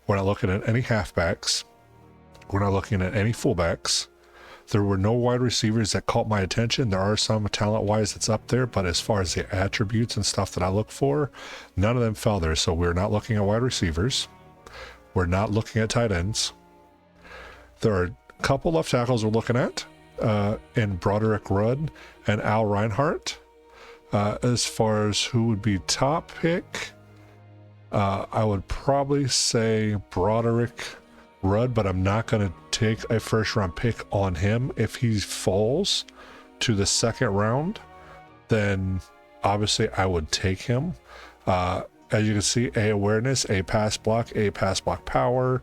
Speaker 1: We're not looking at any halfbacks. We're not looking at any fullbacks. There were no wide receivers that caught my attention. There are some talent-wise that's up there, but as far as the attributes and stuff that I look for, none of them fell there. So we're not looking at wide receivers. We're not looking at tight ends. There are a couple left tackles we're looking at, in Broderick Rudd and Al Reinhart. As far as who would be top pick, I would probably say Broderick Rudd, but I'm not going to take a first round pick on him. If he falls to the second round, then obviously I would take him. As you can see, A awareness, A pass block power,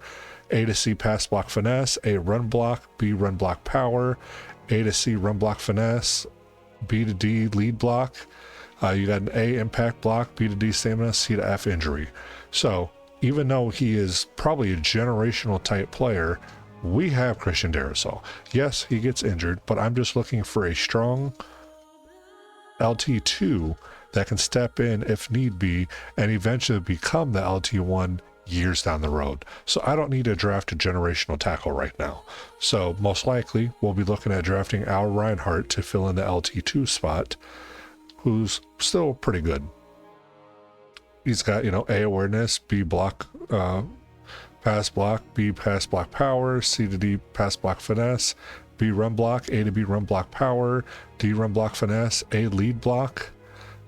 Speaker 1: A to C pass block finesse, A run block, B run block power, A to C run block finesse, B to D lead block. You got an A impact block, B to D stamina, C to F injury. So even though he is probably a generational type player, we have Christian Darrisaw. Yes, he gets injured, but I'm just looking for a strong LT2 that can step in if need be and eventually become the LT1 years down the road. So I don't need to draft a generational tackle right now. So most likely we'll be looking at drafting Al Reinhart to fill in the LT2 spot, who's still pretty good. He's got, A awareness, B block, pass block, B pass block power, C to D pass block finesse, B run block, A to B run block power, D run block finesse, A lead block,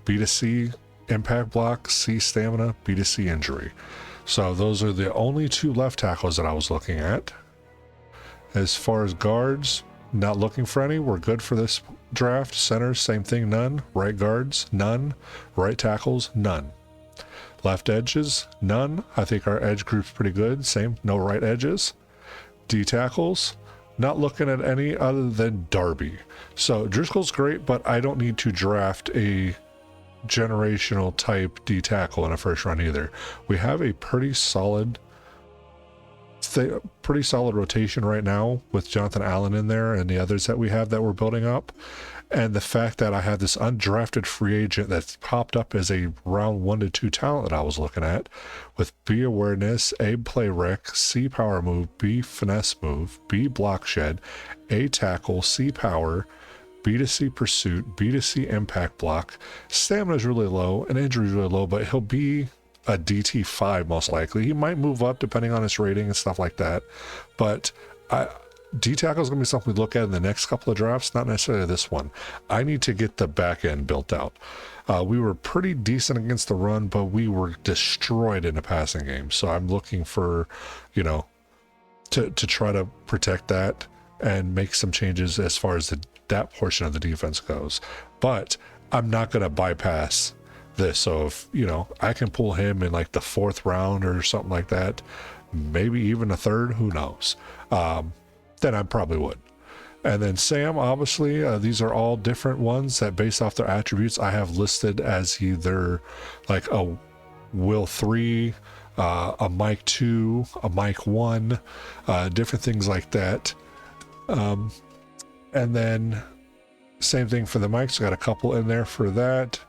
Speaker 1: B to C impact block, C stamina, B to C injury. So those are the only 2 left tackles that I was looking at. As far as guards, not looking for any. We're good for this draft. Centers, same thing, none. Right guards, none. Right tackles, none. Left edges, none. I think our edge group's pretty good. Same, no right edges. D tackles, not looking at any other than Darby. So Driscoll's great, but I don't need to draft a generational type D tackle in a first round either. We have a pretty solid rotation right now with Jonathan Allen in there and the others that we have that we're building up. And the fact that I had this undrafted free agent that's popped up as a round 1 to 2 talent that I was looking at with B awareness, A play rec, C power move, B finesse move, B block shed, A tackle, C power, B to C pursuit, B to C impact block. Stamina is really low and injury is really low, but he'll be a DT5 most likely. He might move up depending on his rating and stuff like that. But D tackle is going to be something we look at in the next couple of drafts, not necessarily this one. I need to get the back end built out. We were pretty decent against the run, but we were destroyed in the passing game. So I'm looking for, to try to protect that and make some changes as far as that portion of the defense goes. But I'm not going to bypass this. So if, I can pull him in like the 4th round or something like that, maybe even a 3rd, who knows? Then I probably would. And then Sam, obviously, these are all different ones that based off their attributes I have listed as either like a Will 3, a Mike 2, a Mike 1, different things like that. And then same thing for the Mikes. Got a couple in there for that.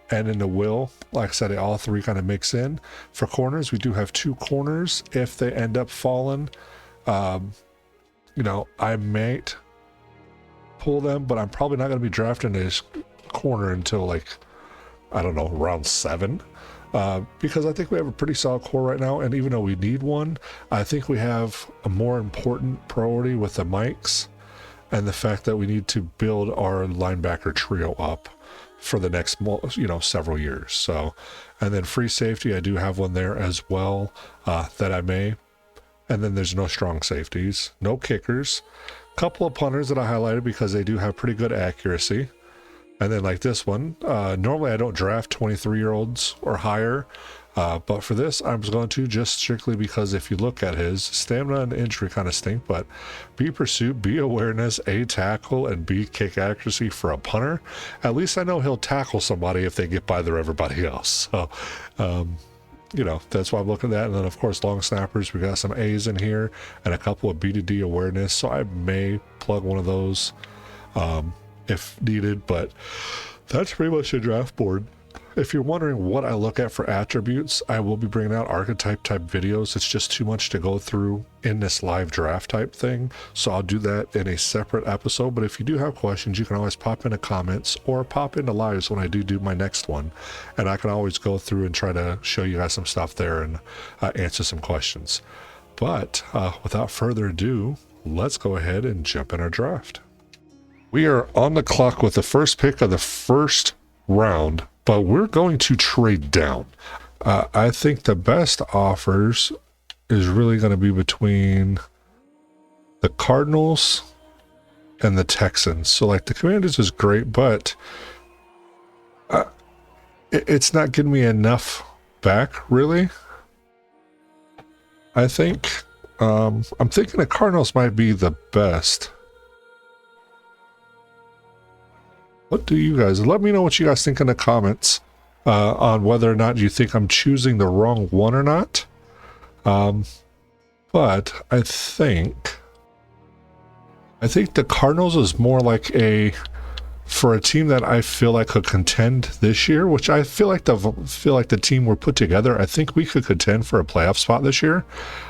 Speaker 1: And in the Will, like I said, all 3 kind of mix in. For corners, we do have 2 corners. If they end up falling, I might pull them, but I'm probably not going to be drafting this corner until round 7. Because I think we have a pretty solid core right now. And even though we need one, I think we have a more important priority with the Mikes and the fact that we need to build our linebacker trio up for the next, several years. So, and then free safety, I do have one there as well, that I may. And then there's no strong safeties, no kickers, couple of punters that I highlighted because they do have pretty good accuracy. And then like this one, normally I don't draft 23-year-olds or higher, but for this I was going to, just strictly because if you look at his stamina and injury kind of stink, but B pursuit, B awareness, A tackle, and B kick accuracy for a punter. At least I know he'll tackle somebody if they get by their everybody else. So, that's why I'm looking at that. And then of course long snappers, we got some A's in here and a couple of B to D awareness, so I may plug one of those if needed, but that's pretty much the draft board. If you're wondering what I look at for attributes, I will be bringing out archetype type videos. It's just too much to go through in this live draft type thing, so I'll do that in a separate episode. But if you do have questions, you can always pop into comments or pop into lives when I do my next one, and I can always go through and try to show you guys some stuff there and answer some questions. But without further ado, let's go ahead and jump in our draft. We are on the clock with the first pick of the first round, but we're going to trade down. I think the best offers is really going to be between the Cardinals and the Texans. So like the Commanders is great, but it's not getting me enough back, really. I think I'm thinking the Cardinals might be the best. What do you guys, let me know what you guys think in the comments on whether or not you think I'm choosing the wrong one or not. But I think the Cardinals is more like for a team that I feel like could contend this year, which I feel like the team we're put together, I think we could contend for a playoff spot this year.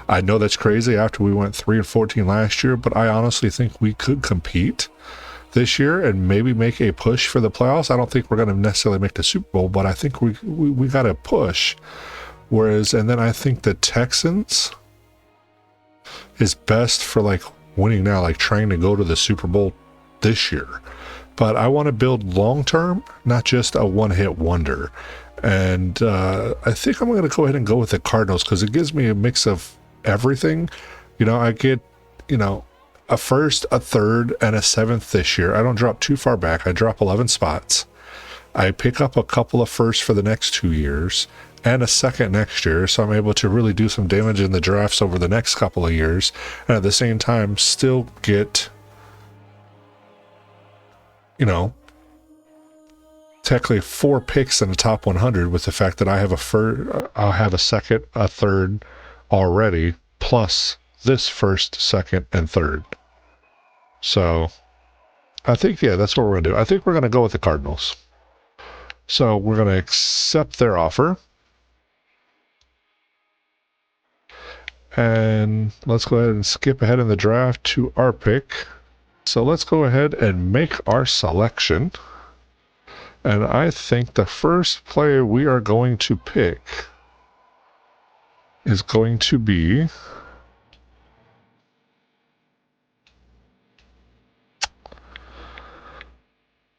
Speaker 1: I know that's crazy after we went 3-14 last year, but I honestly think we could compete this year and maybe make a push for the playoffs. I don't think we're going to necessarily make the Super Bowl, but I think we got to push. And then I think the Texans is best for like winning now, like trying to go to the Super Bowl this year. But I want to build long term, not just a one-hit wonder. And I think I'm going to go ahead and go with the Cardinals because it gives me a mix of everything. I get, a first, a third, and a 7th this year. I don't drop too far back. I drop 11 spots. I pick up a couple of firsts for the next 2 years and a 2nd next year, so I'm able to really do some damage in the drafts over the next couple of years, and at the same time still get, technically 4 picks in the top 100 with the fact that I have I'll have a second, a third already, plus this first, second, and third. So I think, yeah, that's what we're going to do. I think we're going to go with the Cardinals. So we're going to accept their offer. And let's go ahead and skip ahead in the draft to our pick. So let's go ahead and make our selection. And I think the first player we are going to pick is going to be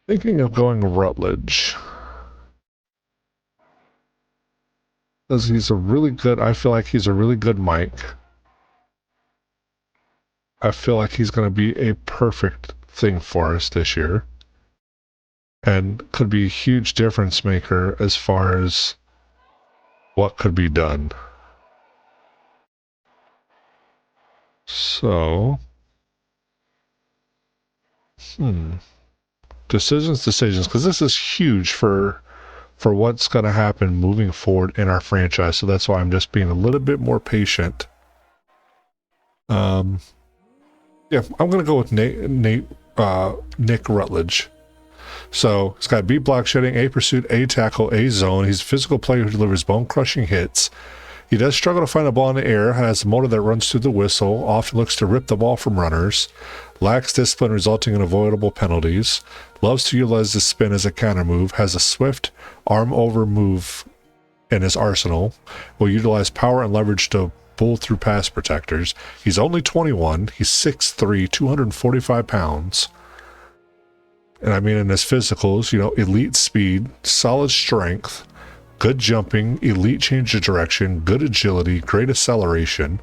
Speaker 1: thinking of going Rutledge. Because he's a really good, I feel like he's a really good mic. I feel like he's going to be a perfect thing for us this year. And could be a huge difference maker as far as what could be done. So, decisions, because this is huge for what's going to happen moving forward in our franchise. So that's why I'm just being a little bit more patient. Yeah, I'm going to go with Nick Rutledge. So he's got B block shedding, A pursuit, A tackle, A zone. He's a physical player who delivers bone-crushing hits. He does struggle to find the ball in the air, has a motor that runs through the whistle, often looks to rip the ball from runners, lacks discipline resulting in avoidable penalties, loves to utilize his spin as a counter move, has a swift arm-over move in his arsenal, will utilize power and leverage to bull through pass protectors. He's only 21. He's 6'3", 245 pounds. And I mean, in his physicals, you know, elite speed, solid strength, good jumping, elite change of direction, good agility, great acceleration.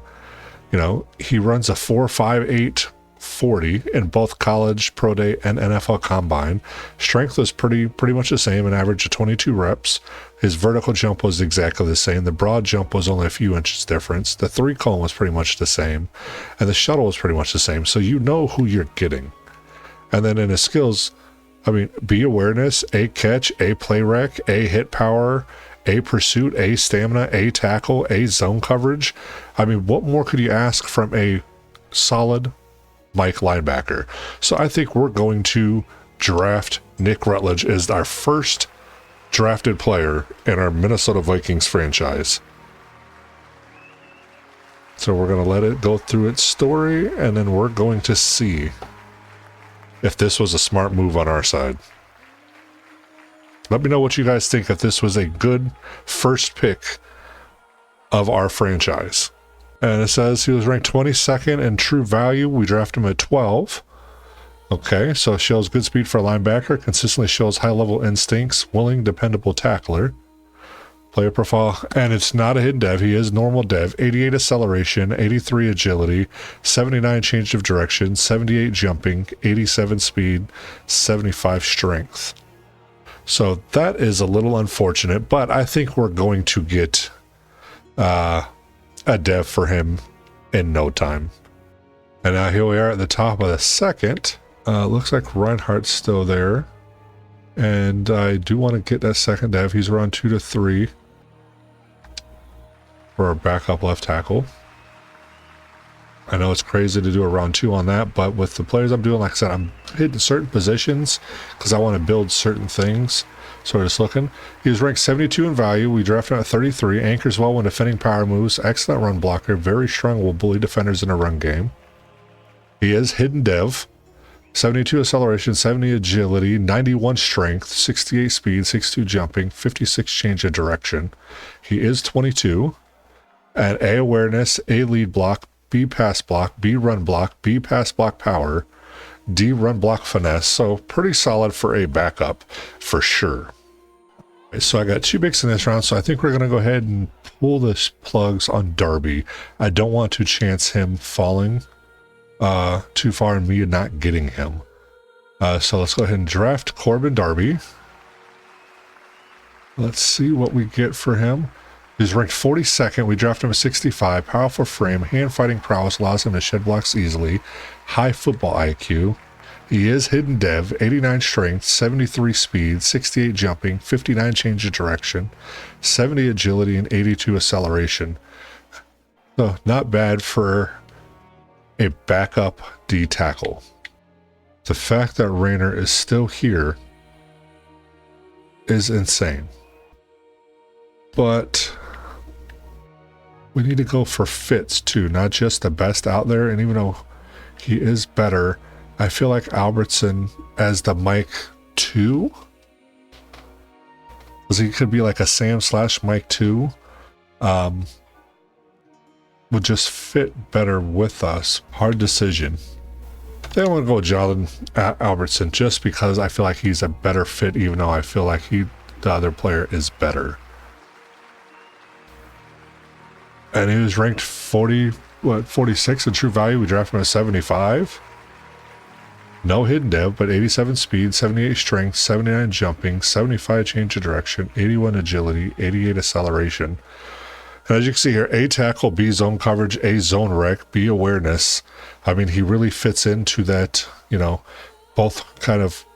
Speaker 1: You know, he runs a 4.58 40 in both college, pro day, and NFL combine. Strength was pretty much the same, an average of 22 reps. His vertical jump was exactly the same. The broad jump was only a few inches difference. The 3-cone was pretty much the same. And the shuttle was pretty much the same. So you know who you're getting. And then in his skills, I mean, B awareness, A catch, A play rec, A hit power, A pursuit, A stamina, A tackle, A zone coverage. I mean, what more could you ask from a solid Mike linebacker? So I think we're going to draft Nick Rutledge as our first drafted player in our Minnesota Vikings franchise. So we're going to let it go through its story, and then we're going to see if this was a smart move on our side. Let me know what you guys think, if this was a good first pick of our franchise. And it says he was ranked 22nd in true value. We drafted him at 12. Okay, so shows good speed for a linebacker, consistently shows high-level instincts, willing, dependable tackler. Player profile, and it's not a hidden dev, he is normal dev. 88 acceleration, 83 agility, 79 change of direction, 78 jumping, 87 speed, 75 strength. So that is a little unfortunate, but I think we're going to get a dev for him in no time. And now here we are at the top of the second. Looks like Reinhardt's still there. And I do want to get that second dev. He's around 2 to 3 for our backup left tackle. I know it's crazy to do a round 2 on that, but with the players I'm doing, like I said, I'm hitting certain positions because I want to build certain things. So we're just looking. He was ranked 72 in value. We drafted him at 33. Anchors well when defending power moves. Excellent run blocker. Very strong, will bully defenders in a run game. He is hidden dev. 72 acceleration, 70 agility, 91 strength, 68 speed, 62 jumping, 56 change of direction. He is 22. And A awareness, A lead block, B pass block, B run block, B pass block power, D run block finesse. So pretty solid for a backup for sure. So I got 2 picks in this round, so I think we're going to go ahead and pull the plugs on Darby. I don't want to chance him falling too far and me not getting him. So let's go ahead and draft Corbin Darby. Let's see what we get for him. He's ranked 42nd. We drafted him at 65. Powerful frame, hand fighting prowess allows him to shed blocks easily. High football IQ. He is hidden dev, 89 strength, 73 speed, 68 jumping, 59 change of direction, 70 agility, and 82 acceleration. So not bad for a backup D tackle. The fact that Rayner is still here is insane. But we need to go for fits too, not just the best out there. And even though he is better, I feel like Albertson as the Mike 2, because he could be like a Sam / Mike 2, would just fit better with us. Hard decision. Then I'm going to go with Jonathan Albertson just because I feel like he's a better fit, even though I feel like the other player is better. And he was ranked 46 in true value. We drafted him at 75. No hidden dev, but 87 speed, 78 strength, 79 jumping, 75 change of direction, 81 agility, 88 acceleration. And as you can see here, A tackle, B zone coverage, A zone rec, B awareness. I mean, he really fits into that, both kind of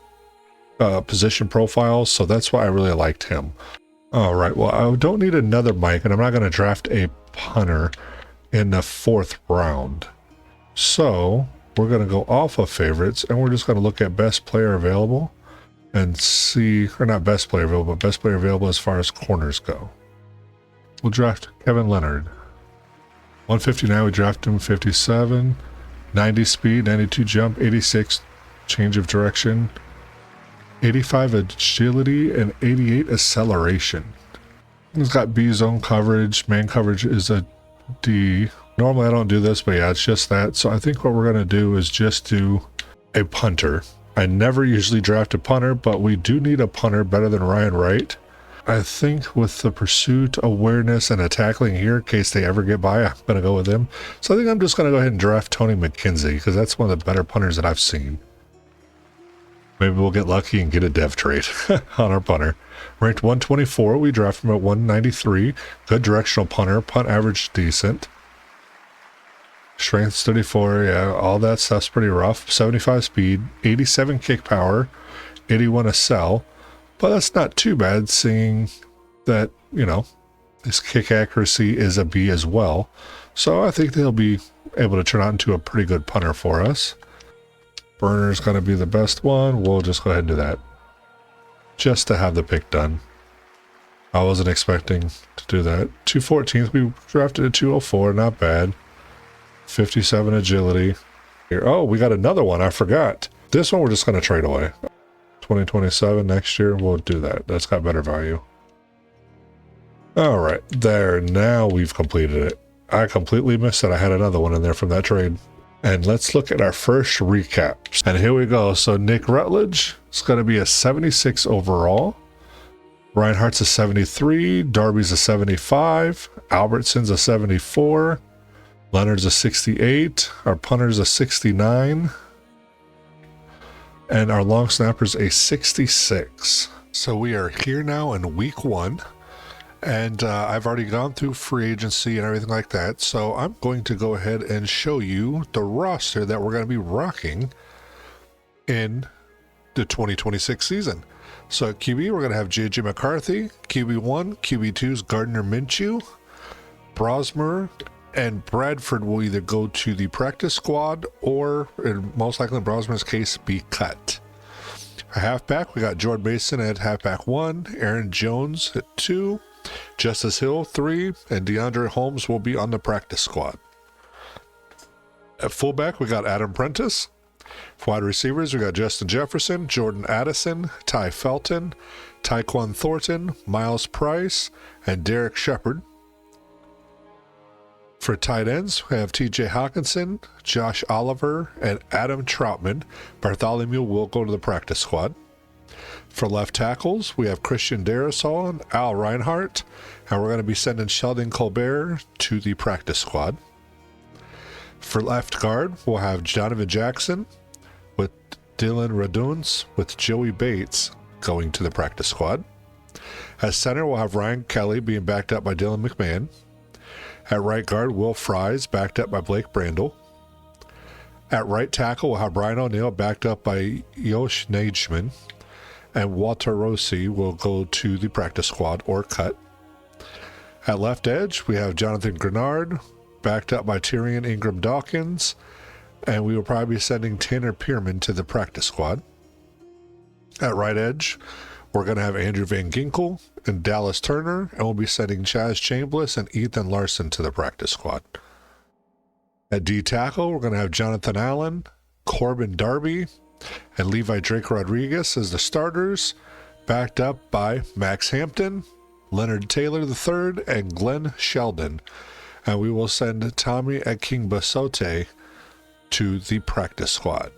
Speaker 1: position profiles. So that's why I really liked him. All right, well, I don't need another Mike, and I'm not going to draft a punter in the 4th round. So we're going to go off of favorites, and we're just going to look at best player available and see, or not best player available, but best player available as far as corners go. We'll draft Kevin Leonard. 159, we draft him 57, 90 speed, 92 jump, 86 change of direction, 85 agility, and 88 acceleration. He's got B zone coverage. Man coverage is a D. Normally I don't do this, but yeah, it's just that. So I think what we're going to do is just do a punter. I never usually draft a punter, but we do need a punter better than Ryan Wright. I think with the pursuit, awareness, and a tackling here, in case they ever get by, I'm going to go with him. So I think I'm just going to go ahead and draft Tony McKenzie, because that's one of the better punters that I've seen. Maybe we'll get lucky and get a dev trade on our punter. Ranked 124, we draft him at 193. Good directional punter, punt average decent. Strength 34, yeah, all that stuff's pretty rough. 75 speed, 87 kick power, 81 accel. But that's not too bad, seeing that, his kick accuracy is a B as well. So I think they'll be able to turn out into a pretty good punter for us. Burner's going to be the best one. We'll just go ahead and do that, just to have the pick done. I wasn't expecting to do that. 214th, we drafted a 204, not bad. 57 agility. Here, oh, we got another one. I forgot. This one we're just going to trade away. 2027 next year, we'll do that. That's got better value. All right, there. Now we've completed it. I completely missed that I had another one in there from that trade. And let's look at our first recaps. And here we go. So Nick Rutledge is going to be a 76 overall. Reinhardt's a 73. Darby's a 75. Albertson's a 74. Leonard's a 68. Our punter's a 69. And our long snapper's a 66. So we are here now in week 1. And I've already gone through free agency and everything like that. So I'm going to go ahead and show you the roster that we're going to be rocking in the 2026 season. So at QB, we're going to have JJ McCarthy. QB1, QB2's Gardner Minshew. Brosmer and Bradford will either go to the practice squad or, in most likely in Brosmer's case, be cut. A halfback, we got Jordan Mason at halfback 1. Aaron Jones at 2. Justice Hill 3, and DeAndre Holmes will be on the practice squad. At fullback, we got Adam Prentice. For wide receivers, we got Justin Jefferson, Jordan Addison, Ty Felton, Tyquan Thornton, Miles Price, and Derek Shepard. For tight ends, we have TJ Hawkinson, Josh Oliver, and Adam Troutman. Bartholomew will go to the practice squad. For left tackles, we have Christian Darrisaw and Al Reinhardt, and we're going to be sending Sheldon Colbert to the practice squad. For left guard, we'll have Donovan Jackson with Dylan Raduns with Joey Bates going to the practice squad. As center, we'll have Ryan Kelly being backed up by Dylan McMahon. At right guard, Will Fries backed up by Blake Brandel. At right tackle, we'll have Brian O'Neill backed up by Yosh Nagman, and Walter Rossi will go to the practice squad or cut. At left edge, we have Jonathan Grenard, backed up by Tyrion Ingram Dawkins, and we will probably be sending Tanner Pearman to the practice squad. At right edge, we're going to have Andrew Van Ginkel and Dallas Turner, and we'll be sending Chaz Chambliss and Ethan Larson to the practice squad. At D tackle, we're going to have Jonathan Allen, Corbin Darby, and Levi Drake Rodriguez as the starters, backed up by Max Hampton, Leonard Taylor III, and Glenn Sheldon. And we will send Tommy Akingbasote to the practice squad.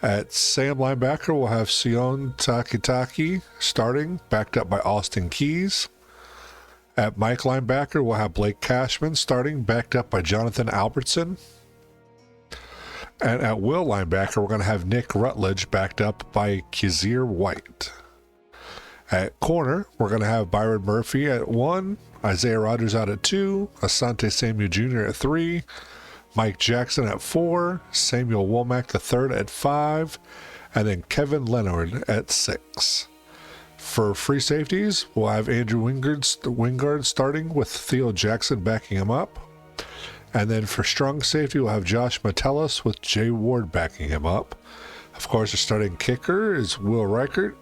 Speaker 1: At Sam linebacker, we'll have Sion Takitaki starting, backed up by Austin Keys. At Mike linebacker, we'll have Blake Cashman starting, backed up by Jonathan Albertson. And at will linebacker, we're going to have Nick Rutledge backed up by Kazir White. At corner, we're going to have Byron Murphy at 1, Isaiah Rodgers out at 2, Asante Samuel Jr. at 3, Mike Jackson at 4, Samuel Womack III at 5, and then Kevin Leonard at 6. For free safeties, we'll have Andrew Wingard starting with Theo Jackson backing him up. And then for strong safety, we'll have Josh Metellus with Jay Ward backing him up. Of course, our starting kicker is Will Reichert.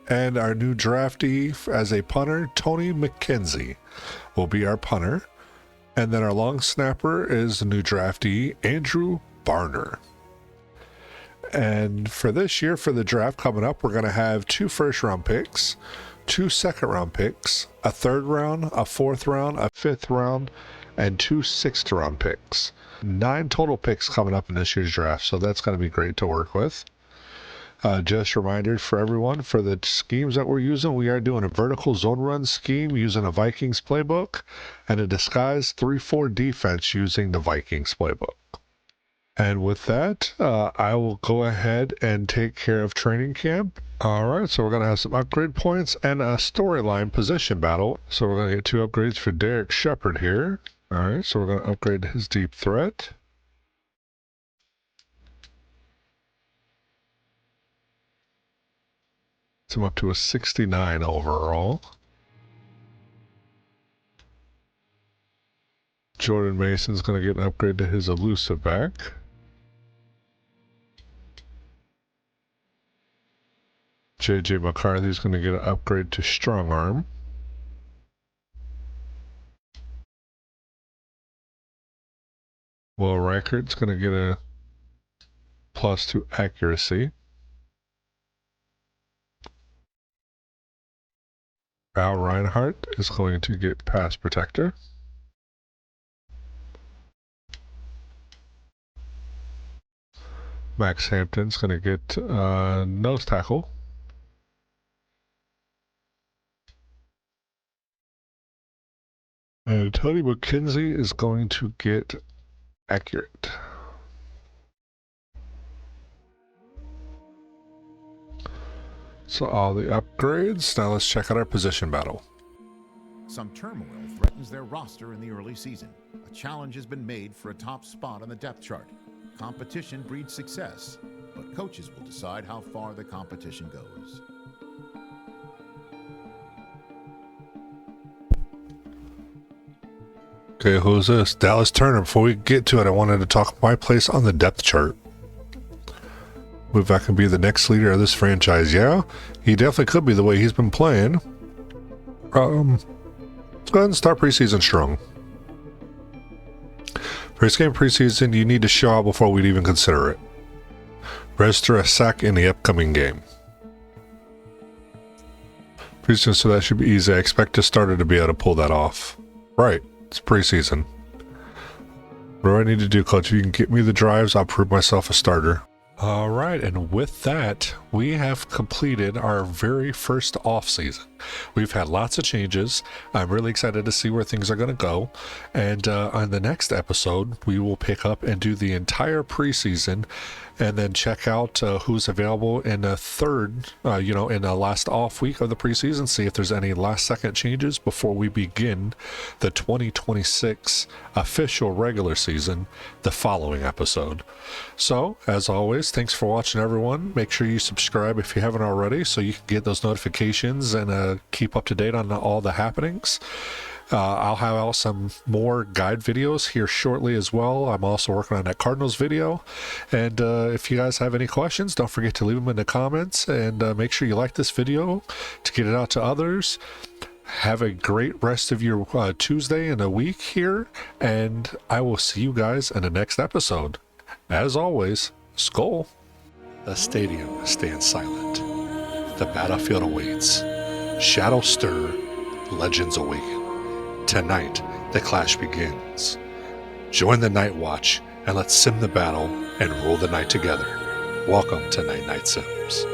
Speaker 1: And our new draftee as a punter, Tony McKenzie, will be our punter. And then our long snapper is the new draftee, Andrew Barner. And for this year, for the draft coming up, we're going to have 2 first-round picks, 2 second-round picks, a 3rd round, a 4th round, a 5th round, and 2 6th-round picks. 9 total picks coming up in this year's draft, so that's going to be great to work with. Just a reminder for everyone, for the schemes that we're using, we are doing a vertical zone run scheme using a Vikings playbook and a disguised 3-4 defense using the Vikings playbook. And with that, I will go ahead and take care of training camp. Alright, so we're going to have some upgrade points and a storyline position battle. So we're going to get 2 upgrades for Derek Shepard here. Alright, so we're going to upgrade his deep threat. It's him up to a 69 overall. Jordan Mason's going to get an upgrade to his elusive back. JJ McCarthy's going to get an upgrade to strong arm. Will Reichert's going to get a +2 accuracy. Al Reinhardt is going to get pass protector. Max Hampton's going to get nose tackle. And Tony McKenzie is going to get accurate. So all the upgrades. Now let's check out our position battle.
Speaker 2: Some turmoil threatens their roster in the early season. A challenge has been made for a top spot on the depth chart. Competition breeds success, but coaches will decide how far the competition goes.
Speaker 1: Okay, who's this? Dallas Turner. Before we get to it, I wanted to talk my place on the depth chart. If I can be the next leader of this franchise, yeah, he definitely could be the way he's been playing. Let's go ahead and start preseason strong. First game preseason, you need to show out before we'd even consider it. Register a sack in the upcoming game. Preseason, so that should be easy. I expect a starter to be able to pull that off. Right, it's preseason. What do I need to do, coach? If you can get me the drives, I'll prove myself a starter. All right, and with that, we have completed our very first off-season. We've had lots of changes. I'm really excited to see where things are going to go. And on the next episode, we will pick up and do the entire preseason and then check out who's available in the third, in the last off week of the preseason. See if there's any last second changes before we begin the 2026 official regular season the following episode. So, as always, thanks for watching, everyone. Make sure you subscribe if you haven't already so you can get those notifications and keep up to date on all the happenings. I'll have out some more guide videos here shortly as well. I'm also working on that Cardinals video. And if you guys have any questions, don't forget to leave them in the comments. And make sure you like this video to get it out to others. Have a great rest of your Tuesday and a week here. And I will see you guys in the next episode. As always, Skol. The stadium stands silent. The battlefield awaits. Shadows stir. Legends awaken. Tonight, the clash begins. Join the Night Watch and let's sim the battle and rule the night together. Welcome to Night Sims.